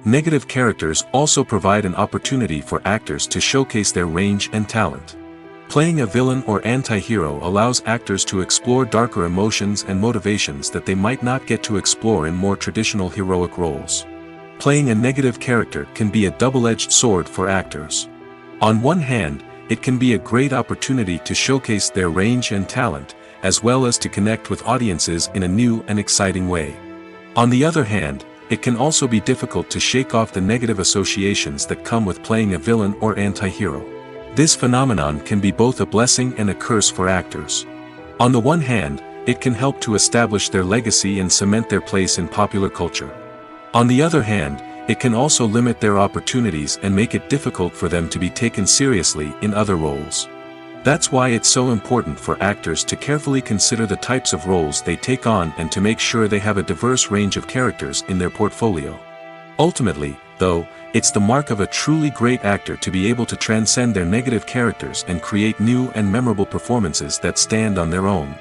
Negative characters also provide an opportunity for actors to showcase their range and talent. Playing a villain or anti-hero allows actors to explore darker emotions and motivations that they might not get to explore in more traditional heroic roles. Playing a negative character can be a double-edged sword for actors. On one hand, it can be a great opportunity to showcase their range and talent, as well as to connect with audiences in a new and exciting way. On the other hand, it can also be difficult to shake off the negative associations that come with playing a villain or anti-hero. This phenomenon can be both a blessing and a curse for actors. On the one hand, it can help to establish their legacy and cement their place in popular culture. On the other hand, it can also limit their opportunities and make it difficult for them to be taken seriously in other roles. That's why it's so important for actors to carefully consider the types of roles they take on and to make sure they have a diverse range of characters in their portfolio. Ultimately, though, it's the mark of a truly great actor to be able to transcend their negative characters and create new and memorable performances that stand on their own.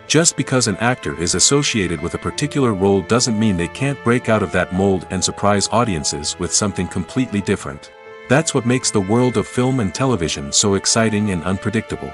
Just because an actor is associated with a particular role doesn't mean they can't break out of that mold and surprise audiences with something completely different. That's what makes the world of film and television so exciting and unpredictable.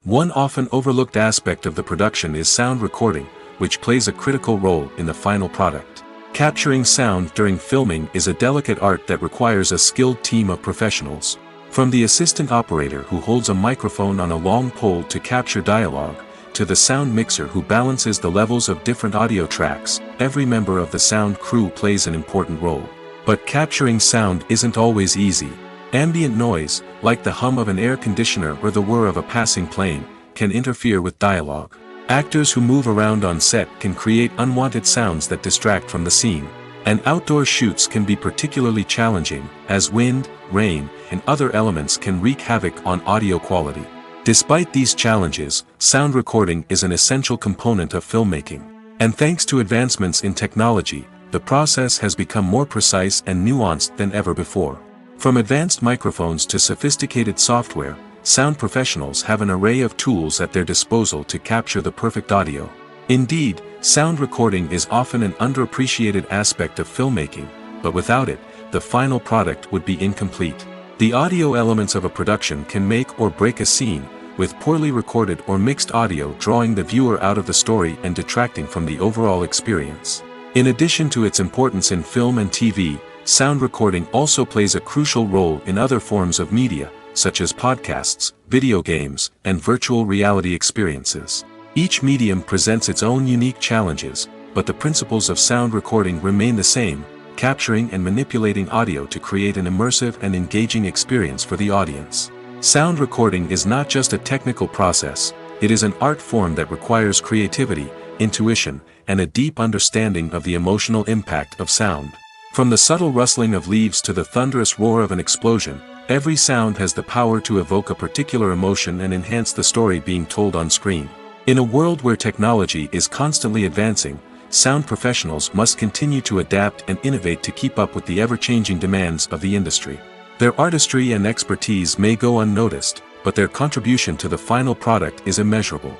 One often overlooked aspect of the production is sound recording, which plays a critical role in the final product. Capturing sound during filming is a delicate art that requires a skilled team of professionals. From the assistant operator who holds a microphone on a long pole to capture dialogue, to the sound mixer who balances the levels of different audio tracks, every member of the sound crew plays an important role. But capturing sound isn't always easy. Ambient noise, like the hum of an air conditioner or the whir of a passing plane, can interfere with dialogue. Actors who move around on set can create unwanted sounds that distract from the scene. And outdoor shoots can be particularly challenging, as wind, rain, and other elements can wreak havoc on audio quality. Despite these challenges, sound recording is an essential component of filmmaking. And thanks to advancements in technology, the process has become more precise and nuanced than ever before. From advanced microphones to sophisticated software, sound professionals have an array of tools at their disposal to capture the perfect audio. Indeed, sound recording is often an underappreciated aspect of filmmaking, but without it, the final product would be incomplete. The audio elements of a production can make or break a scene, with poorly recorded or mixed audio drawing the viewer out of the story and detracting from the overall experience. In addition to its importance in film and TV, sound recording also plays a crucial role in other forms of media, such as podcasts, video games, and virtual reality experiences. Each medium presents its own unique challenges, but the principles of sound recording remain the same, capturing and manipulating audio to create an immersive and engaging experience for the audience. Sound recording is not just a technical process, it is an art form that requires creativity, intuition, and a deep understanding of the emotional impact of sound. From the subtle rustling of leaves to the thunderous roar of an explosion, every sound has the power to evoke a particular emotion and enhance the story being told on screen. In a world where technology is constantly advancing, sound professionals must continue to adapt and innovate to keep up with the ever-changing demands of the industry. Their artistry and expertise may go unnoticed, but their contribution to the final product is immeasurable.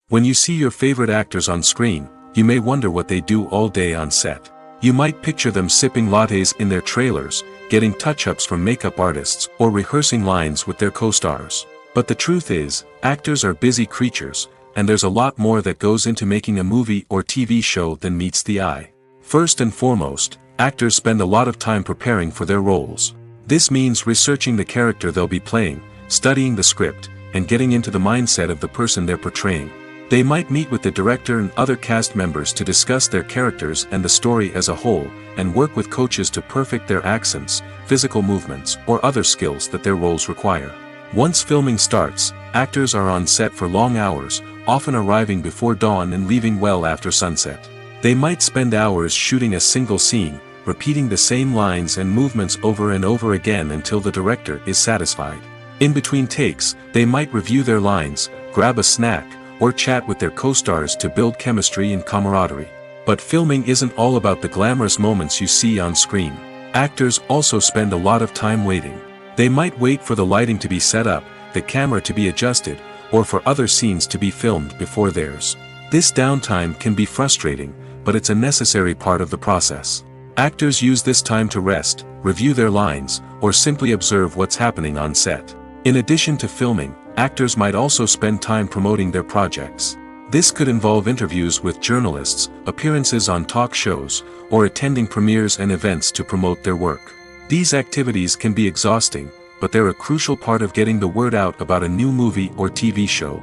When you see your favorite actors on screen, you may wonder what they do all day on set. You might picture them sipping lattes in their trailers, getting touch-ups from makeup artists, or rehearsing lines with their co-stars. But the truth is, actors are busy creatures, and there's a lot more that goes into making a movie or TV show than meets the eye. First and foremost, actors spend a lot of time preparing for their roles. This means researching the character they'll be playing, studying the script, and getting into the mindset of the person they're portraying. They might meet with the director and other cast members to discuss their characters and the story as a whole, and work with coaches to perfect their accents, physical movements, or other skills that their roles require. Once filming starts, actors are on set for long hours, often arriving before dawn and leaving well after sunset. They might spend hours shooting a single scene, repeating the same lines and movements over and over again until the director is satisfied. In between takes, they might review their lines, grab a snack, or chat with their co-stars to build chemistry and camaraderie. But filming isn't all about the glamorous moments you see on screen. Actors also spend a lot of time waiting. They might wait for the lighting to be set up, the camera to be adjusted, or for other scenes to be filmed before theirs. This downtime can be frustrating, but it's a necessary part of the process. Actors use this time to rest, review their lines, or simply observe what's happening on set. In addition to filming, actors might also spend time promoting their projects. This could involve interviews with journalists, appearances on talk shows, or attending premieres and events to promote their work. These activities can be exhausting, but they're a crucial part of getting the word out about a new movie or TV show.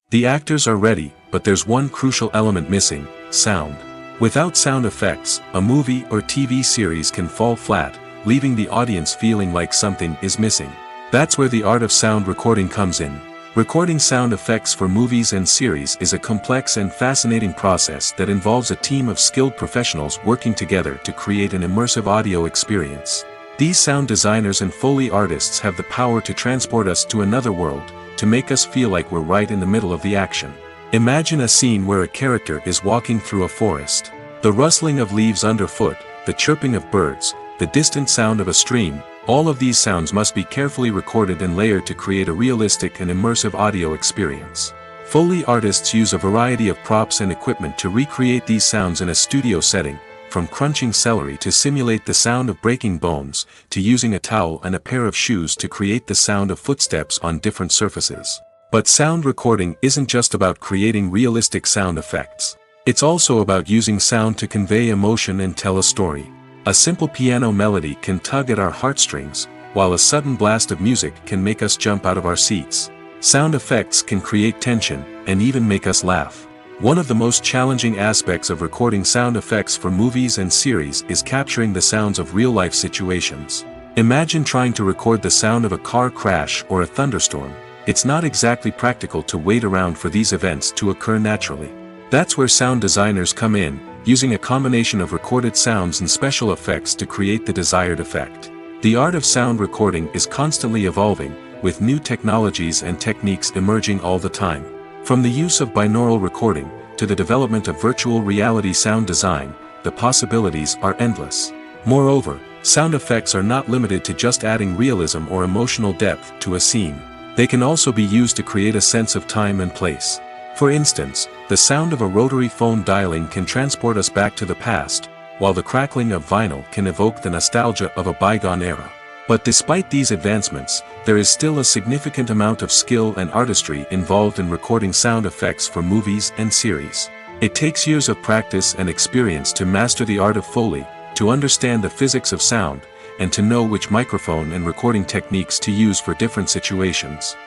The actors are ready, but there's one crucial element missing: sound. Without sound effects, a movie or TV series can fall flat, leaving the audience feeling like something is missing. That's where the art of sound recording comes in. Recording sound effects for movies and series is a complex and fascinating process that involves a team of skilled professionals working together to create an immersive audio experience. These sound designers and Foley artists have the power to transport us to another world, to make us feel like we're right in the middle of the action. Imagine a scene where a character is walking through a forest. The rustling of leaves underfoot, the chirping of birds, the distant sound of a stream, all of these sounds must be carefully recorded and layered to create a realistic and immersive audio experience. Foley artists use a variety of props and equipment to recreate these sounds in a studio setting, from crunching celery to simulate the sound of breaking bones, to using a towel and a pair of shoes to create the sound of footsteps on different surfaces. But sound recording isn't just about creating realistic sound effects. It's also about using sound to convey emotion and tell a story. A simple piano melody can tug at our heartstrings, while a sudden blast of music can make us jump out of our seats. Sound effects can create tension, and even make us laugh. One of the most challenging aspects of recording sound effects for movies and series is capturing the sounds of real-life situations. Imagine trying to record the sound of a car crash or a thunderstorm. It's not exactly practical to wait around for these events to occur naturally. That's where sound designers come in, using a combination of recorded sounds and special effects to create the desired effect. The art of sound recording is constantly evolving, with new technologies and techniques emerging all the time. From the use of binaural recording, to the development of virtual reality sound design, the possibilities are endless. Moreover, sound effects are not limited to just adding realism or emotional depth to a scene. They can also be used to create a sense of time and place. For instance, the sound of a rotary phone dialing can transport us back to the past, while the crackling of vinyl can evoke the nostalgia of a bygone era. But despite these advancements, there is still a significant amount of skill and artistry involved in recording sound effects for movies and series. It takes years of practice and experience to master the art of Foley, to understand the physics of sound, and to know which microphone and recording techniques to use for different situations.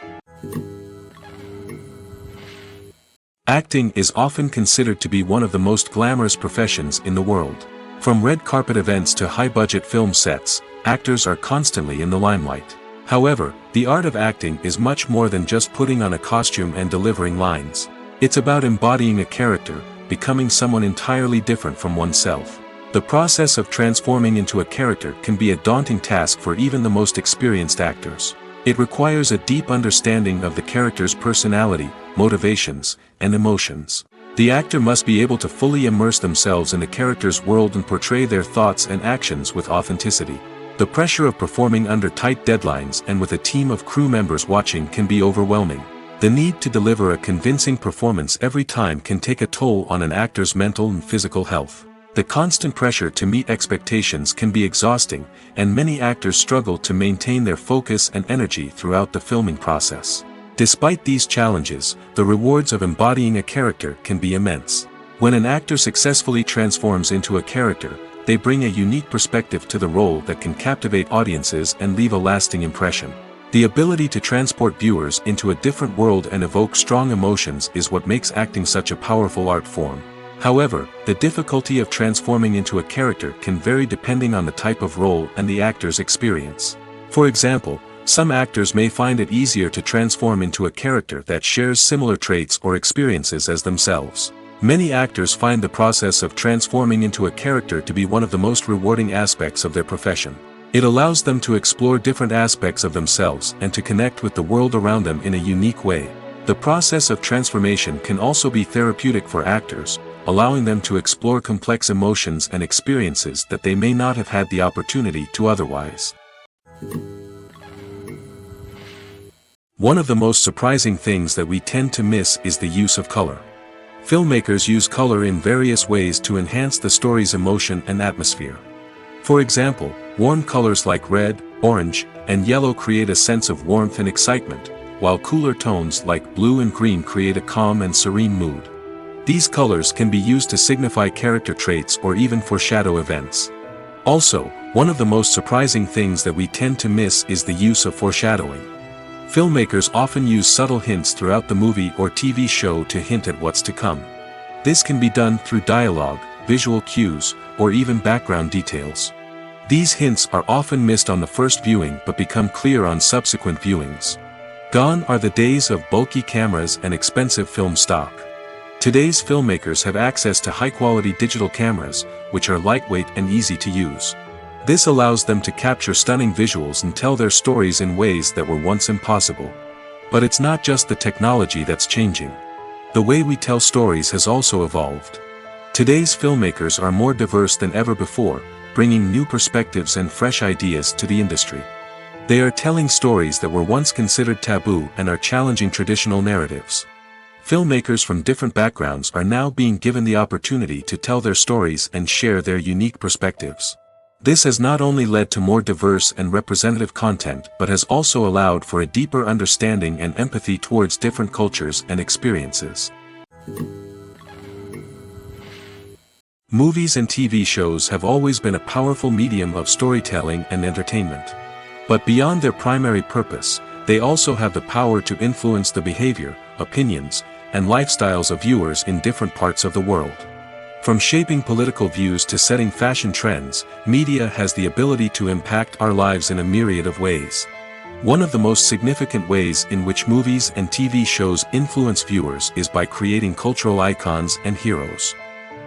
Acting is often considered to be one of the most glamorous professions in the world. From red carpet events to high-budget film sets, actors are constantly in the limelight. However, the art of acting is much more than just putting on a costume and delivering lines. It's about embodying a character, becoming someone entirely different from oneself. The process of transforming into a character can be a daunting task for even the most experienced actors. It requires a deep understanding of the character's personality, motivations, and emotions. The actor must be able to fully immerse themselves in the character's world and portray their thoughts and actions with authenticity. The pressure of performing under tight deadlines and with a team of crew members watching can be overwhelming. The need to deliver a convincing performance every time can take a toll on an actor's mental and physical health. The constant pressure to meet expectations can be exhausting, and many actors struggle to maintain their focus and energy throughout the filming process. Despite these challenges, the rewards of embodying a character can be immense. When an actor successfully transforms into a character, they bring a unique perspective to the role that can captivate audiences and leave a lasting impression. The ability to transport viewers into a different world and evoke strong emotions is what makes acting such a powerful art form. However, the difficulty of transforming into a character can vary depending on the type of role and the actor's experience. For example, Some actors may find it easier to transform into a character that shares similar traits or experiences as themselves. Many actors find the process of transforming into a character to be one of the most rewarding aspects of their profession. It allows them to explore different aspects of themselves and to connect with the world around them in a unique way. The process of transformation can also be therapeutic for actors, allowing them to explore complex emotions and experiences that they may not have had the opportunity to otherwise. One of the most surprising things that we tend to miss is the use of color. Filmmakers use color in various ways to enhance the story's emotion and atmosphere. For example, warm colors like red, orange, and yellow create a sense of warmth and excitement, while cooler tones like blue and green create a calm and serene mood. These colors can be used to signify character traits or even foreshadow events. Also, one of the most surprising things that we tend to miss is the use of foreshadowing. Filmmakers often use subtle hints throughout the movie or TV show to hint at what's to come. This can be done through dialogue, visual cues, or even background details. These hints are often missed on the first viewing but become clear on subsequent viewings. Gone are the days of bulky cameras and expensive film stock. Today's filmmakers have access to high-quality digital cameras, which are lightweight and easy to use. This allows them to capture stunning visuals and tell their stories in ways that were once impossible. But it's not just the technology that's changing. The way we tell stories has also evolved. Today's filmmakers are more diverse than ever before, bringing new perspectives and fresh ideas to the industry. They are telling stories that were once considered taboo and are challenging traditional narratives. Filmmakers from different backgrounds are now being given the opportunity to tell their stories and share their unique perspectives. This has not only led to more diverse and representative content but has also allowed for a deeper understanding and empathy towards different cultures and experiences. Movies and TV shows have always been a powerful medium of storytelling and entertainment. But beyond their primary purpose, they also have the power to influence the behavior, opinions, and lifestyles of viewers in different parts of the world. From shaping political views to setting fashion trends, media has the ability to impact our lives in a myriad of ways. One of the most significant ways in which movies and TV shows influence viewers is by creating cultural icons and heroes.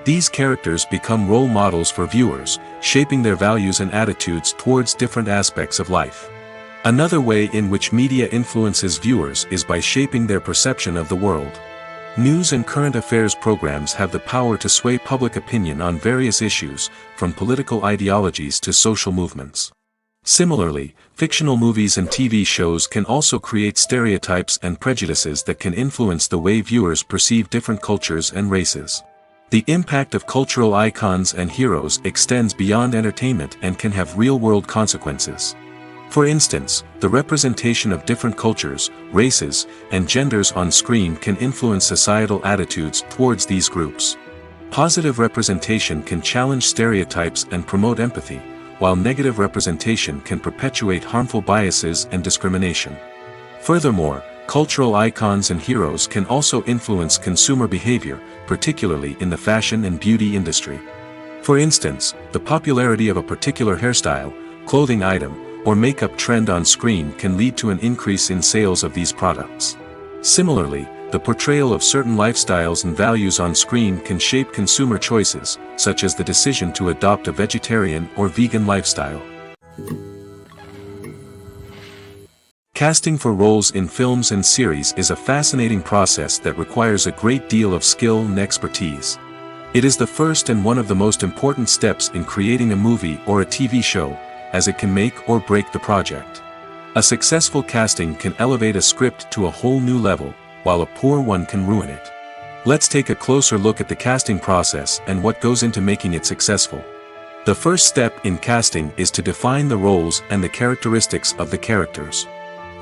These characters become role models for viewers, shaping their values and attitudes towards different aspects of life. Another way in which media influences viewers is by shaping their perception of the world. News and current affairs programs have the power to sway public opinion on various issues, from political ideologies to social movements. Similarly, fictional movies and TV shows can also create stereotypes and prejudices that can influence the way viewers perceive different cultures and races. The impact of cultural icons and heroes extends beyond entertainment and can have real-world consequences. For instance, the representation of different cultures, races, and genders on screen can influence societal attitudes towards these groups. Positive representation can challenge stereotypes and promote empathy, while negative representation can perpetuate harmful biases and discrimination. Furthermore, cultural icons and heroes can also influence consumer behavior, particularly in the fashion and beauty industry. For instance, the popularity of a particular hairstyle, clothing item, or makeup trend on screen can lead to an increase in sales of these products. Similarly, the portrayal of certain lifestyles and values on screen can shape consumer choices, such as the decision to adopt a vegetarian or vegan lifestyle. Casting for roles in films and series is a fascinating process that requires a great deal of skill and expertise. It is the first and one of the most important steps in creating a movie or a TV show, as it can make or break the project. A successful casting can elevate a script to a whole new level, while a poor one can ruin it. Let's take a closer look at the casting process and what goes into making it successful. The first step in casting is to define the roles and the characteristics of the characters.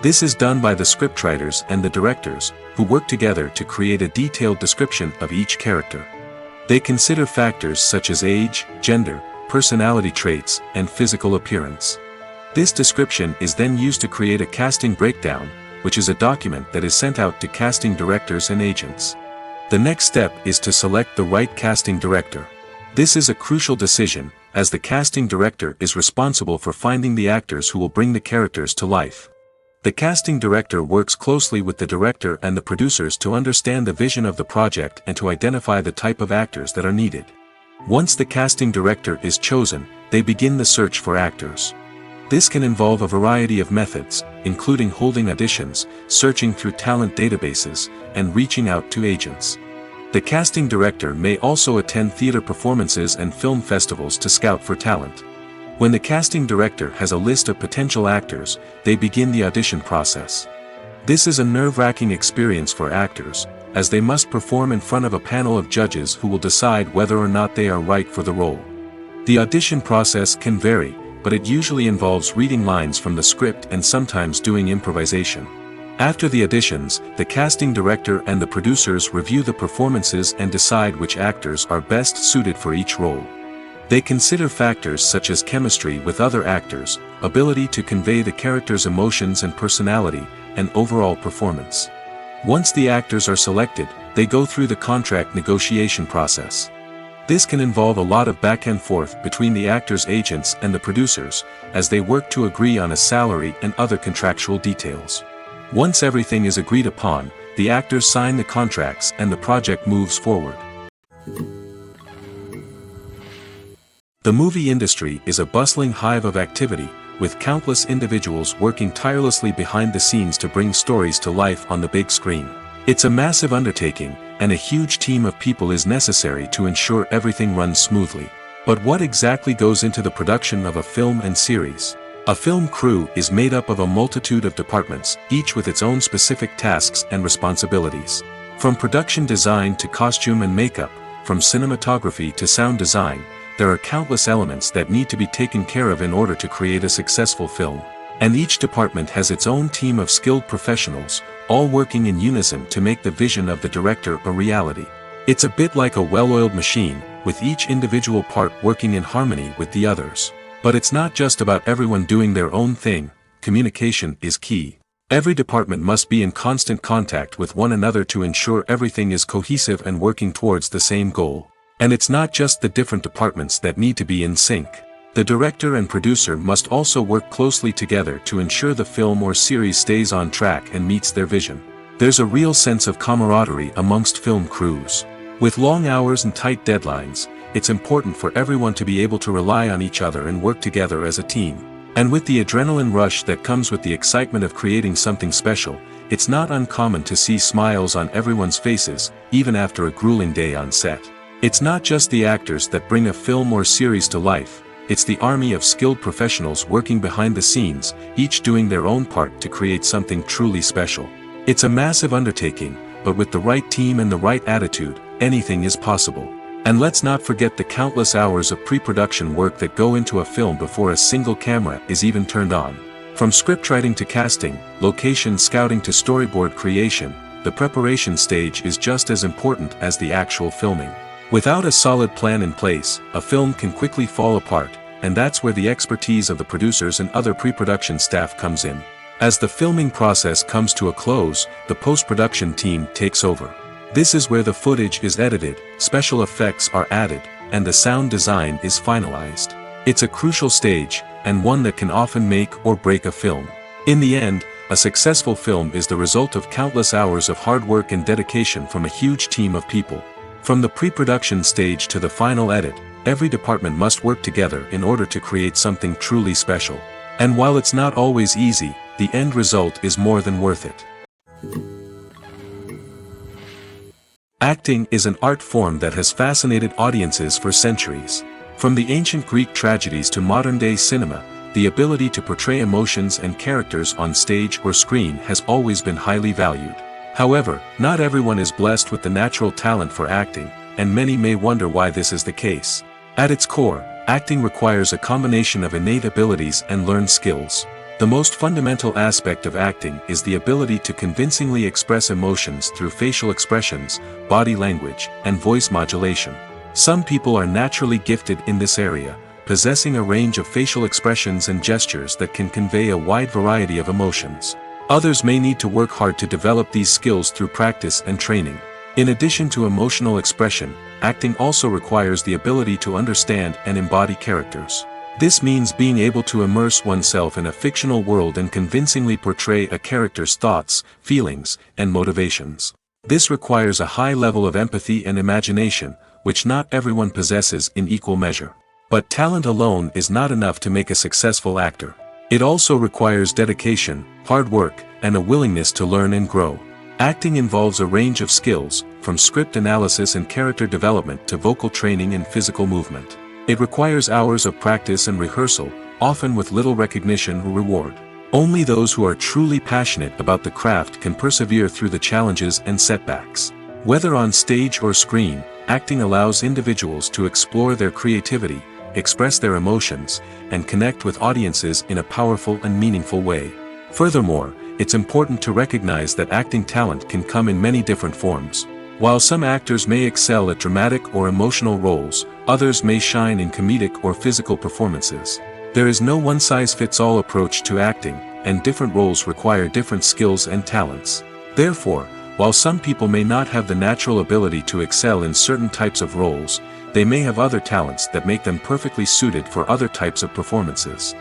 This is done by the scriptwriters and the directors, who work together to create a detailed description of each character. They consider factors such as age, gender, personality traits, and physical appearance. This description is then used to create a casting breakdown, which is a document that is sent out to casting directors and agents. The next step is to select the right casting director. This is a crucial decision, as the casting director is responsible for finding the actors who will bring the characters to life. The casting director works closely with the director and the producers to understand the vision of the project and to identify the type of actors that are needed. Once the casting director is chosen, they begin the search for actors. This can involve a variety of methods, including holding auditions, searching through talent databases, and reaching out to agents. The casting director may also attend theater performances and film festivals to scout for talent. When the casting director has a list of potential actors, they begin the audition process. This is a nerve-wracking experience for actors, as they must perform in front of a panel of judges who will decide whether or not they are right for the role. The audition process can vary, but it usually involves reading lines from the script and sometimes doing improvisation. After the auditions, the casting director and the producers review the performances and decide which actors are best suited for each role. They consider factors such as chemistry with other actors, ability to convey the character's emotions and personality, and overall performance. Once the actors are selected, they go through the contract negotiation process. This can involve a lot of back and forth between the actors' agents and the producers, as they work to agree on a salary and other contractual details. Once everything is agreed upon, the actors sign the contracts and the project moves forward. The movie industry is a bustling hive of activity, with countless individuals working tirelessly behind the scenes to bring stories to life on the big screen. It's a massive undertaking, and a huge team of people is necessary to ensure everything runs smoothly. But what exactly goes into the production of a film and series? A film crew is made up of a multitude of departments, each with its own specific tasks and responsibilities. From production design to costume and makeup, from cinematography to sound design, there are countless elements that need to be taken care of in order to create a successful film. And each department has its own team of skilled professionals, all working in unison to make the vision of the director a reality. It's a bit like a well-oiled machine, with each individual part working in harmony with the others. But it's not just about everyone doing their own thing. Communication is key. Every department must be in constant contact with one another to ensure everything is cohesive and working towards the same goal. And it's not just the different departments that need to be in sync. The director and producer must also work closely together to ensure the film or series stays on track and meets their vision. There's a real sense of camaraderie amongst film crews. With long hours and tight deadlines, it's important for everyone to be able to rely on each other and work together as a team. And with the adrenaline rush that comes with the excitement of creating something special, it's not uncommon to see smiles on everyone's faces, even after a grueling day on set. It's not just the actors that bring a film or series to life, it's the army of skilled professionals working behind the scenes, each doing their own part to create something truly special. It's a massive undertaking, but with the right team and the right attitude, anything is possible. And let's not forget the countless hours of pre-production work that go into a film before a single camera is even turned on. From scriptwriting to casting, location scouting to storyboard creation, the preparation stage is just as important as the actual filming. Without a solid plan in place, a film can quickly fall apart, and that's where the expertise of the producers and other pre-production staff comes in. As the filming process comes to a close, the post-production team takes over. This is where the footage is edited, special effects are added, and the sound design is finalized. It's a crucial stage, and one that can often make or break a film. In the end, a successful film is the result of countless hours of hard work and dedication from a huge team of people. From the pre-production stage to the final edit, every department must work together in order to create something truly special. And while it's not always easy, the end result is more than worth it. Acting is an art form that has fascinated audiences for centuries. From the ancient Greek tragedies to modern-day cinema, the ability to portray emotions and characters on stage or screen has always been highly valued. However, not everyone is blessed with the natural talent for acting, and many may wonder why this is the case. At its core, acting requires a combination of innate abilities and learned skills. The most fundamental aspect of acting is the ability to convincingly express emotions through facial expressions, body language, and voice modulation. Some people are naturally gifted in this area, possessing a range of facial expressions and gestures that can convey a wide variety of emotions. Others may need to work hard to develop these skills through practice and training. In addition to emotional expression, acting also requires the ability to understand and embody characters. This means being able to immerse oneself in a fictional world and convincingly portray a character's thoughts, feelings, and motivations. This requires a high level of empathy and imagination, which not everyone possesses in equal measure. But talent alone is not enough to make a successful actor. It also requires dedication, hard work, and a willingness to learn and grow. Acting involves a range of skills, from script analysis and character development to vocal training and physical movement. It requires hours of practice and rehearsal, often with little recognition or reward. Only those who are truly passionate about the craft can persevere through the challenges and setbacks. Whether on stage or screen, acting allows individuals to explore their creativity, express their emotions, and connect with audiences in a powerful and meaningful way. Furthermore, it's important to recognize that acting talent can come in many different forms. While some actors may excel at dramatic or emotional roles, others may shine in comedic or physical performances. There is no one-size-fits-all approach to acting, and different roles require different skills and talents. Therefore, while some people may not have the natural ability to excel in certain types of roles, they may have other talents that make them perfectly suited for other types of performances.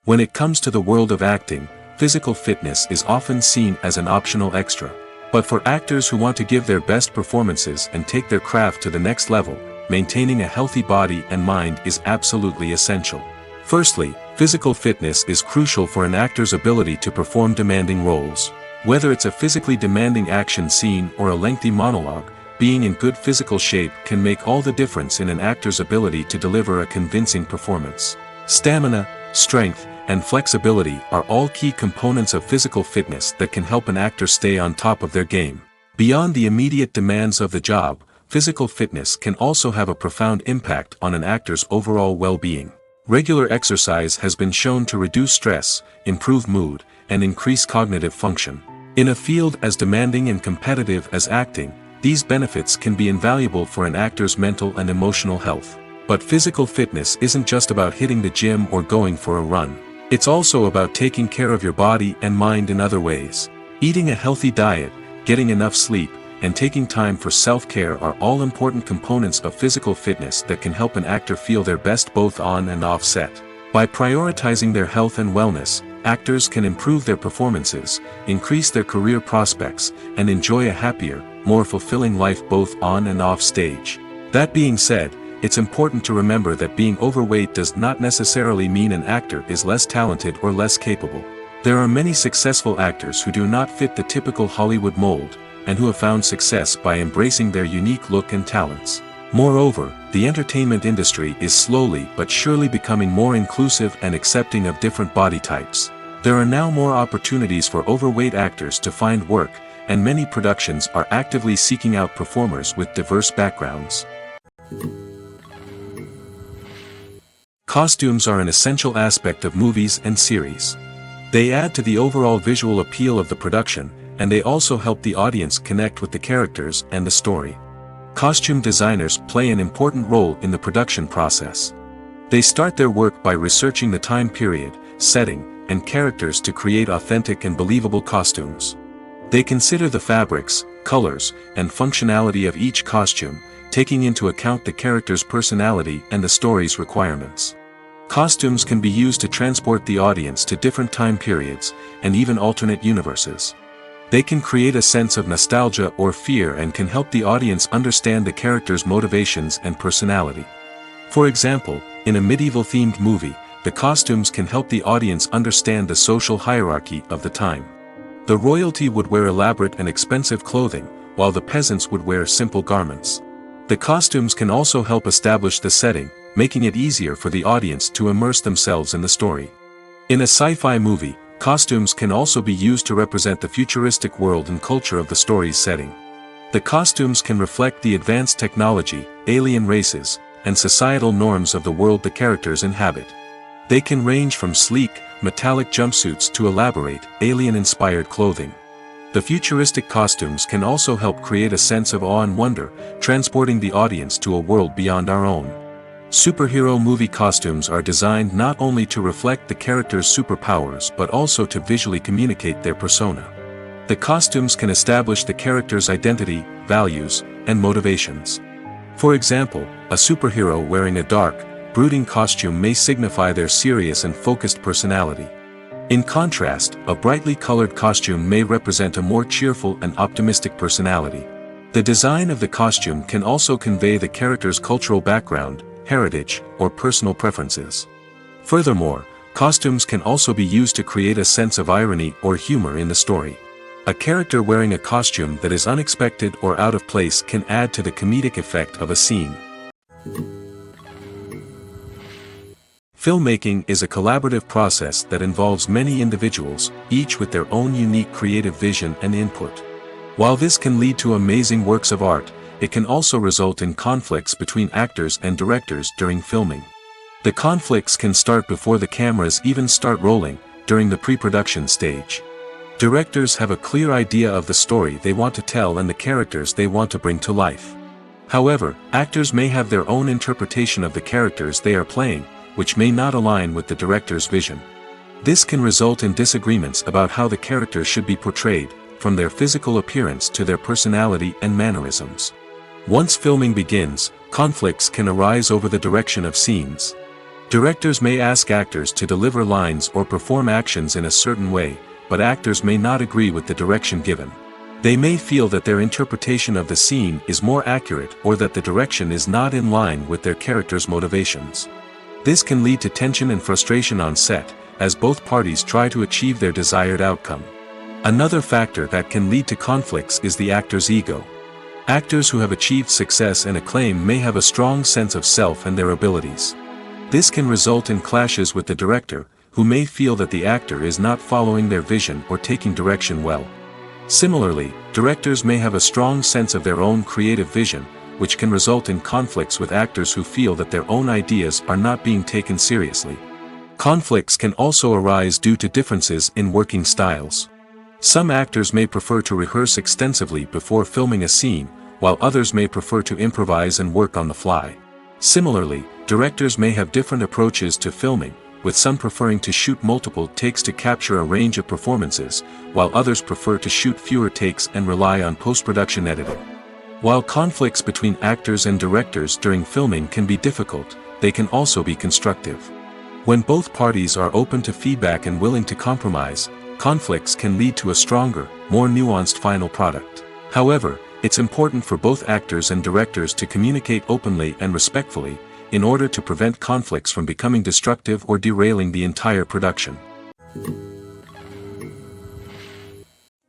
When it comes to the world of acting, physical fitness is often seen as an optional extra. But for actors who want to give their best performances and take their craft to the next level, maintaining a healthy body and mind is absolutely essential. Firstly, physical fitness is crucial for an actor's ability to perform demanding roles. Whether it's a physically demanding action scene or a lengthy monologue, being in good physical shape can make all the difference in an actor's ability to deliver a convincing performance. Stamina, strength, and flexibility are all key components of physical fitness that can help an actor stay on top of their game. Beyond the immediate demands of the job, physical fitness can also have a profound impact on an actor's overall well-being. Regular exercise has been shown to reduce stress, improve mood, and increase cognitive function. In a field as demanding and competitive as acting, these benefits can be invaluable for an actor's mental and emotional health. But physical fitness isn't just about hitting the gym or going for a run. It's also about taking care of your body and mind in other ways. Eating a healthy diet, getting enough sleep, and taking time for self-care are all important components of physical fitness that can help an actor feel their best both on and off set. By prioritizing their health and wellness, actors can improve their performances, increase their career prospects, and enjoy a happier, more fulfilling life both on and off stage. That being said, it's important to remember that being overweight does not necessarily mean an actor is less talented or less capable. There are many successful actors who do not fit the typical Hollywood mold, and who have found success by embracing their unique look and talents. Moreover, the entertainment industry is slowly but surely becoming more inclusive and accepting of different body types. There are now more opportunities for overweight actors to find work, and many productions are actively seeking out performers with diverse backgrounds. Costumes are an essential aspect of movies and series. They add to the overall visual appeal of the production, and they also help the audience connect with the characters and the story. Costume designers play an important role in the production process. They start their work by researching the time period, setting, and characters to create authentic and believable costumes. They consider the fabrics, colors, and functionality of each costume, taking into account the character's personality and the story's requirements. Costumes can be used to transport the audience to different time periods, and even alternate universes. They can create a sense of nostalgia or fear and can help the audience understand the character's motivations and personality. For example, in a medieval-themed movie, the costumes can help the audience understand the social hierarchy of the time. The royalty would wear elaborate and expensive clothing, while the peasants would wear simple garments. The costumes can also help establish the setting, making it easier for the audience to immerse themselves in the story. In a sci-fi movie, costumes can also be used to represent the futuristic world and culture of the story's setting. The costumes can reflect the advanced technology, alien races, and societal norms of the world the characters inhabit. They can range from sleek, metallic jumpsuits to elaborate, alien-inspired clothing. The futuristic costumes can also help create a sense of awe and wonder, transporting the audience to a world beyond our own. Superhero movie costumes are designed not only to reflect the character's superpowers but also to visually communicate their persona. The costumes can establish the character's identity, values, and motivations. For example, a superhero wearing a dark, brooding costume may signify their serious and focused personality. In contrast, a brightly colored costume may represent a more cheerful and optimistic personality. The design of the costume can also convey the character's cultural background, heritage, or personal preferences. Furthermore, costumes can also be used to create a sense of irony or humor in the story. A character wearing a costume that is unexpected or out of place can add to the comedic effect of a scene. Filmmaking is a collaborative process that involves many individuals, each with their own unique creative vision and input. While this can lead to amazing works of art, it can also result in conflicts between actors and directors during filming. The conflicts can start before the cameras even start rolling, during the pre-production stage. Directors have a clear idea of the story they want to tell and the characters they want to bring to life. However, actors may have their own interpretation of the characters they are playing, which may not align with the director's vision. This can result in disagreements about how the characters should be portrayed, from their physical appearance to their personality and mannerisms. Once filming begins, conflicts can arise over the direction of scenes. Directors may ask actors to deliver lines or perform actions in a certain way, but actors may not agree with the direction given. They may feel that their interpretation of the scene is more accurate or that the direction is not in line with their character's motivations. This can lead to tension and frustration on set, as both parties try to achieve their desired outcome. Another factor that can lead to conflicts is the actor's ego. Actors who have achieved success and acclaim may have a strong sense of self and their abilities. This can result in clashes with the director, who may feel that the actor is not following their vision or taking direction well. Similarly, directors may have a strong sense of their own creative vision, which can result in conflicts with actors who feel that their own ideas are not being taken seriously. Conflicts can also arise due to differences in working styles. Some actors may prefer to rehearse extensively before filming a scene, while others may prefer to improvise and work on the fly. Similarly, directors may have different approaches to filming, with some preferring to shoot multiple takes to capture a range of performances, while others prefer to shoot fewer takes and rely on post-production editing. While conflicts between actors and directors during filming can be difficult, they can also be constructive. When both parties are open to feedback and willing to compromise, conflicts can lead to a stronger, more nuanced final product. However, it's important for both actors and directors to communicate openly and respectfully, in order to prevent conflicts from becoming destructive or derailing the entire production.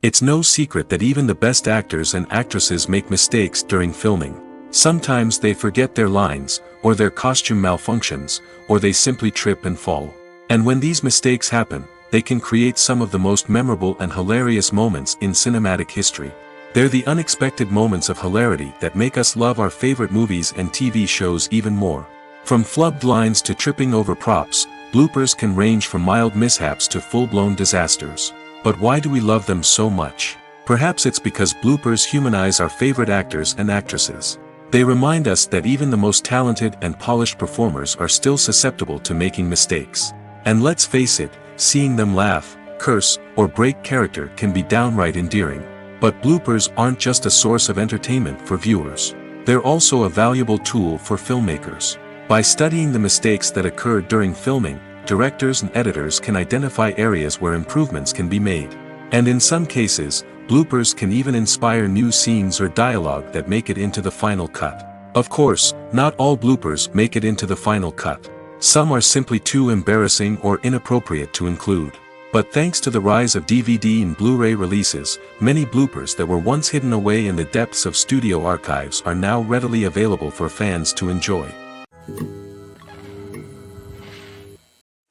It's no secret that even the best actors and actresses make mistakes during filming. Sometimes they forget their lines, or their costume malfunctions, or they simply trip and fall. And when these mistakes happen, they can create some of the most memorable and hilarious moments in cinematic history. They're the unexpected moments of hilarity that make us love our favorite movies and TV shows even more. From flubbed lines to tripping over props, bloopers can range from mild mishaps to full-blown disasters. But why do we love them so much? Perhaps it's because bloopers humanize our favorite actors and actresses. They remind us that even the most talented and polished performers are still susceptible to making mistakes. And let's face it, seeing them laugh, curse, or break character can be downright endearing. But bloopers aren't just a source of entertainment for viewers. They're also a valuable tool for filmmakers. By studying the mistakes that occurred during filming, directors and editors can identify areas where improvements can be made. And in some cases, bloopers can even inspire new scenes or dialogue that make it into the final cut. Of course, not all bloopers make it into the final cut. Some are simply too embarrassing or inappropriate to include. But thanks to the rise of DVD and Blu-ray releases, many bloopers that were once hidden away in the depths of studio archives are now readily available for fans to enjoy.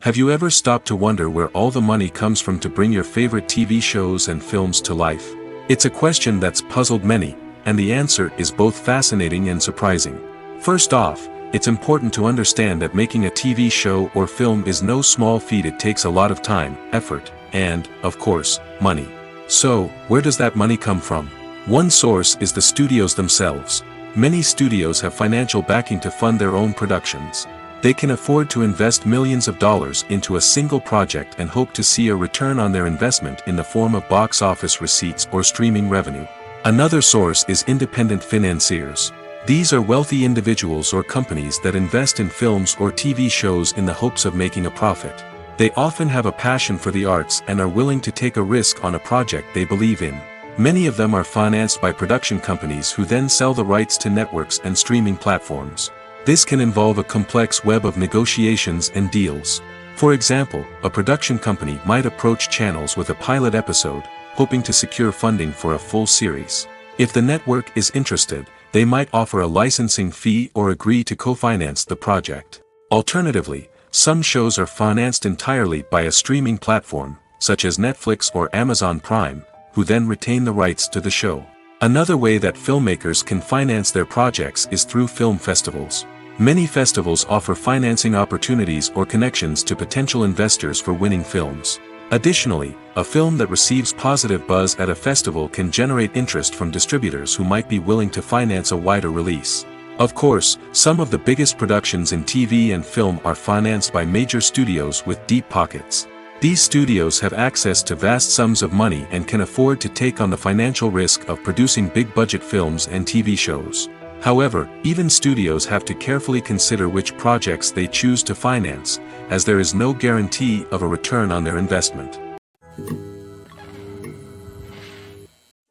Have you ever stopped to wonder where all the money comes from to bring your favorite TV shows and films to life? It's a question that's puzzled many, and the answer is both fascinating and surprising. First off, it's important to understand that making a TV show or film is no small feat. It takes a lot of time, effort, and, of course, money. So, where does that money come from? One source is the studios themselves. Many studios have financial backing to fund their own productions. They can afford to invest millions of dollars into a single project and hope to see a return on their investment in the form of box office receipts or streaming revenue. Another source is independent financiers. These are wealthy individuals or companies that invest in films or TV shows in the hopes of making a profit. They often have a passion for the arts and are willing to take a risk on a project they believe in. Many of them are financed by production companies who then sell the rights to networks and streaming platforms. This can involve a complex web of negotiations and deals. For example, a production company might approach channels with a pilot episode, hoping to secure funding for a full series. If the network is interested, they might offer a licensing fee or agree to co-finance the project. Alternatively, some shows are financed entirely by a streaming platform, such as Netflix or Amazon Prime, who then retain the rights to the show. Another way that filmmakers can finance their projects is through film festivals. Many festivals offer financing opportunities or connections to potential investors for winning films. Additionally, a film that receives positive buzz at a festival can generate interest from distributors who might be willing to finance a wider release. Of course, some of the biggest productions in TV and film are financed by major studios with deep pockets. These studios have access to vast sums of money and can afford to take on the financial risk of producing big-budget films and TV shows. However, even studios have to carefully consider which projects they choose to finance, as there is no guarantee of a return on their investment.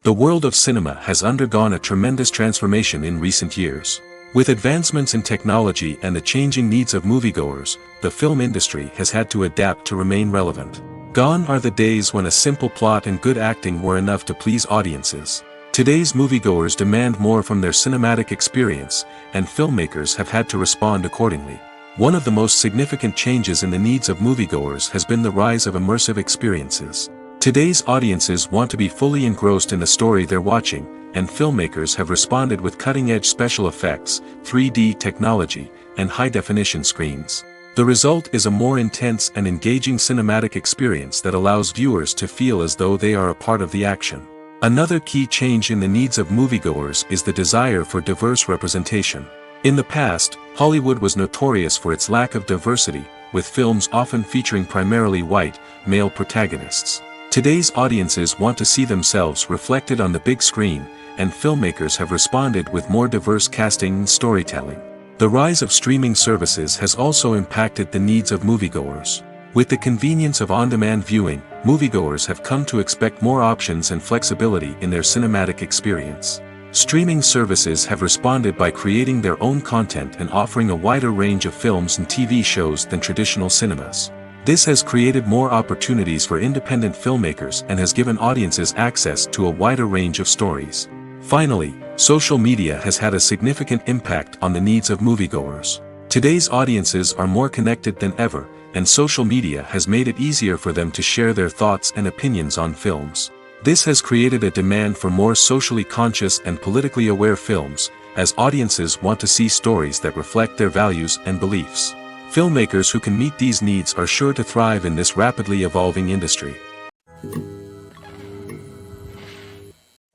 The world of cinema has undergone a tremendous transformation in recent years. With advancements in technology and the changing needs of moviegoers, the film industry has had to adapt to remain relevant. Gone are the days when a simple plot and good acting were enough to please audiences. Today's moviegoers demand more from their cinematic experience, and filmmakers have had to respond accordingly. One of the most significant changes in the needs of moviegoers has been the rise of immersive experiences. Today's audiences want to be fully engrossed in the story they're watching, and filmmakers have responded with cutting-edge special effects, 3D technology, and high-definition screens. The result is a more intense and engaging cinematic experience that allows viewers to feel as though they are a part of the action. Another key change in the needs of moviegoers is the desire for diverse representation. In the past, Hollywood was notorious for its lack of diversity, with films often featuring primarily white, male protagonists. Today's audiences want to see themselves reflected on the big screen, and filmmakers have responded with more diverse casting and storytelling. The rise of streaming services has also impacted the needs of moviegoers. With the convenience of on-demand viewing, moviegoers have come to expect more options and flexibility in their cinematic experience. Streaming services have responded by creating their own content and offering a wider range of films and TV shows than traditional cinemas. This has created more opportunities for independent filmmakers and has given audiences access to a wider range of stories. Finally, social media has had a significant impact on the needs of moviegoers. Today's audiences are more connected than ever, and social media has made it easier for them to share their thoughts and opinions on films. This has created a demand for more socially conscious and politically aware films, as audiences want to see stories that reflect their values and beliefs. Filmmakers who can meet these needs are sure to thrive in this rapidly evolving industry.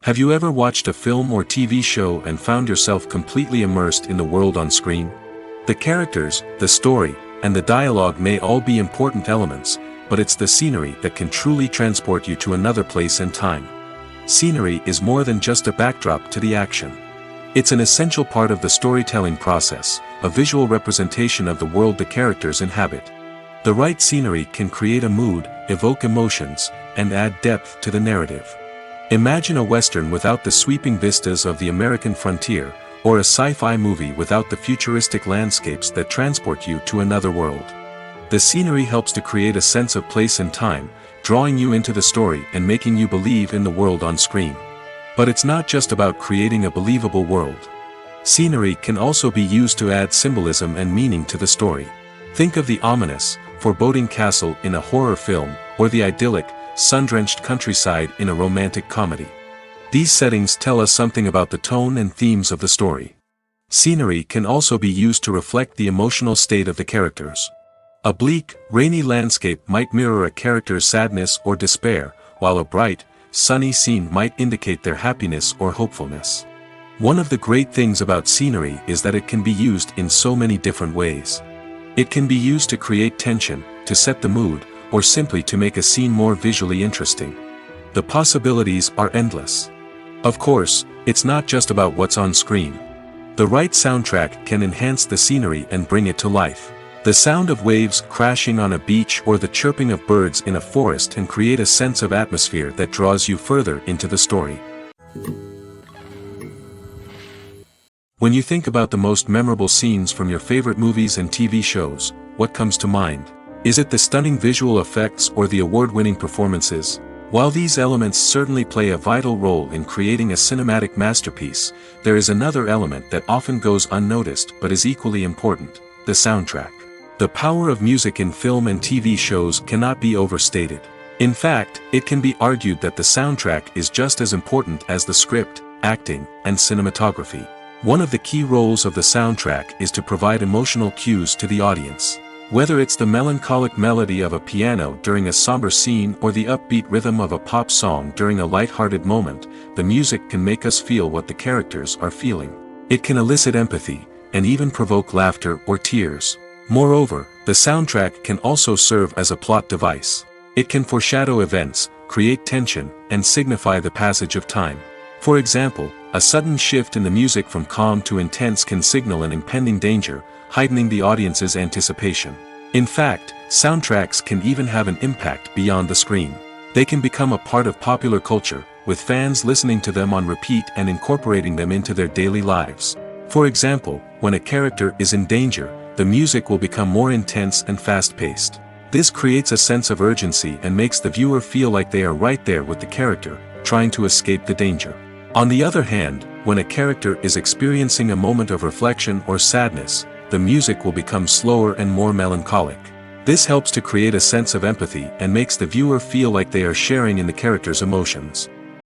Have you ever watched a film or TV show and found yourself completely immersed in the world on screen? The characters, the story, and the dialogue may all be important elements, but it's the scenery that can truly transport you to another place and time. Scenery is more than just a backdrop to the action. It's an essential part of the storytelling process, a visual representation of the world the characters inhabit. The right scenery can create a mood, evoke emotions, and add depth to the narrative. Imagine a Western without the sweeping vistas of the American frontier, or a sci-fi movie without the futuristic landscapes that transport you to another world. The scenery helps to create a sense of place and time, drawing you into the story and making you believe in the world on screen. But it's not just about creating a believable world. Scenery can also be used to add symbolism and meaning to the story. Think of the ominous, foreboding castle in a horror film, or the idyllic, sun-drenched countryside in a romantic comedy. These settings tell us something about the tone and themes of the story. Scenery can also be used to reflect the emotional state of the characters. A bleak, rainy landscape might mirror a character's sadness or despair, while a bright, sunny scene might indicate their happiness or hopefulness. One of the great things about scenery is that it can be used in so many different ways. It can be used to create tension, to set the mood, or simply to make a scene more visually interesting. The possibilities are endless. Of course, it's not just about what's on screen. The right soundtrack can enhance the scenery and bring it to life. The sound of waves crashing on a beach or the chirping of birds in a forest can create a sense of atmosphere that draws you further into the story. When you think about the most memorable scenes from your favorite movies and TV shows, what comes to mind? Is it the stunning visual effects or the award-winning performances? While these elements certainly play a vital role in creating a cinematic masterpiece, there is another element that often goes unnoticed but is equally important: the soundtrack. The power of music in film and TV shows cannot be overstated. In fact, it can be argued that the soundtrack is just as important as the script, acting, and cinematography. One of the key roles of the soundtrack is to provide emotional cues to the audience. Whether it's the melancholic melody of a piano during a somber scene or the upbeat rhythm of a pop song during a light-hearted moment, the music can make us feel what the characters are feeling. It can elicit empathy, and even provoke laughter or tears. Moreover, the soundtrack can also serve as a plot device. It can foreshadow events, create tension, and signify the passage of time. For example, a sudden shift in the music from calm to intense can signal an impending danger, heightening the audience's anticipation. In fact, soundtracks can even have an impact beyond the screen. They can become a part of popular culture, with fans listening to them on repeat and incorporating them into their daily lives. For example, when a character is in danger, the music will become more intense and fast-paced. This creates a sense of urgency and makes the viewer feel like they are right there with the character, trying to escape the danger. On the other hand, when a character is experiencing a moment of reflection or sadness, the music will become slower and more melancholic. This helps to create a sense of empathy and makes the viewer feel like they are sharing in the character's emotions.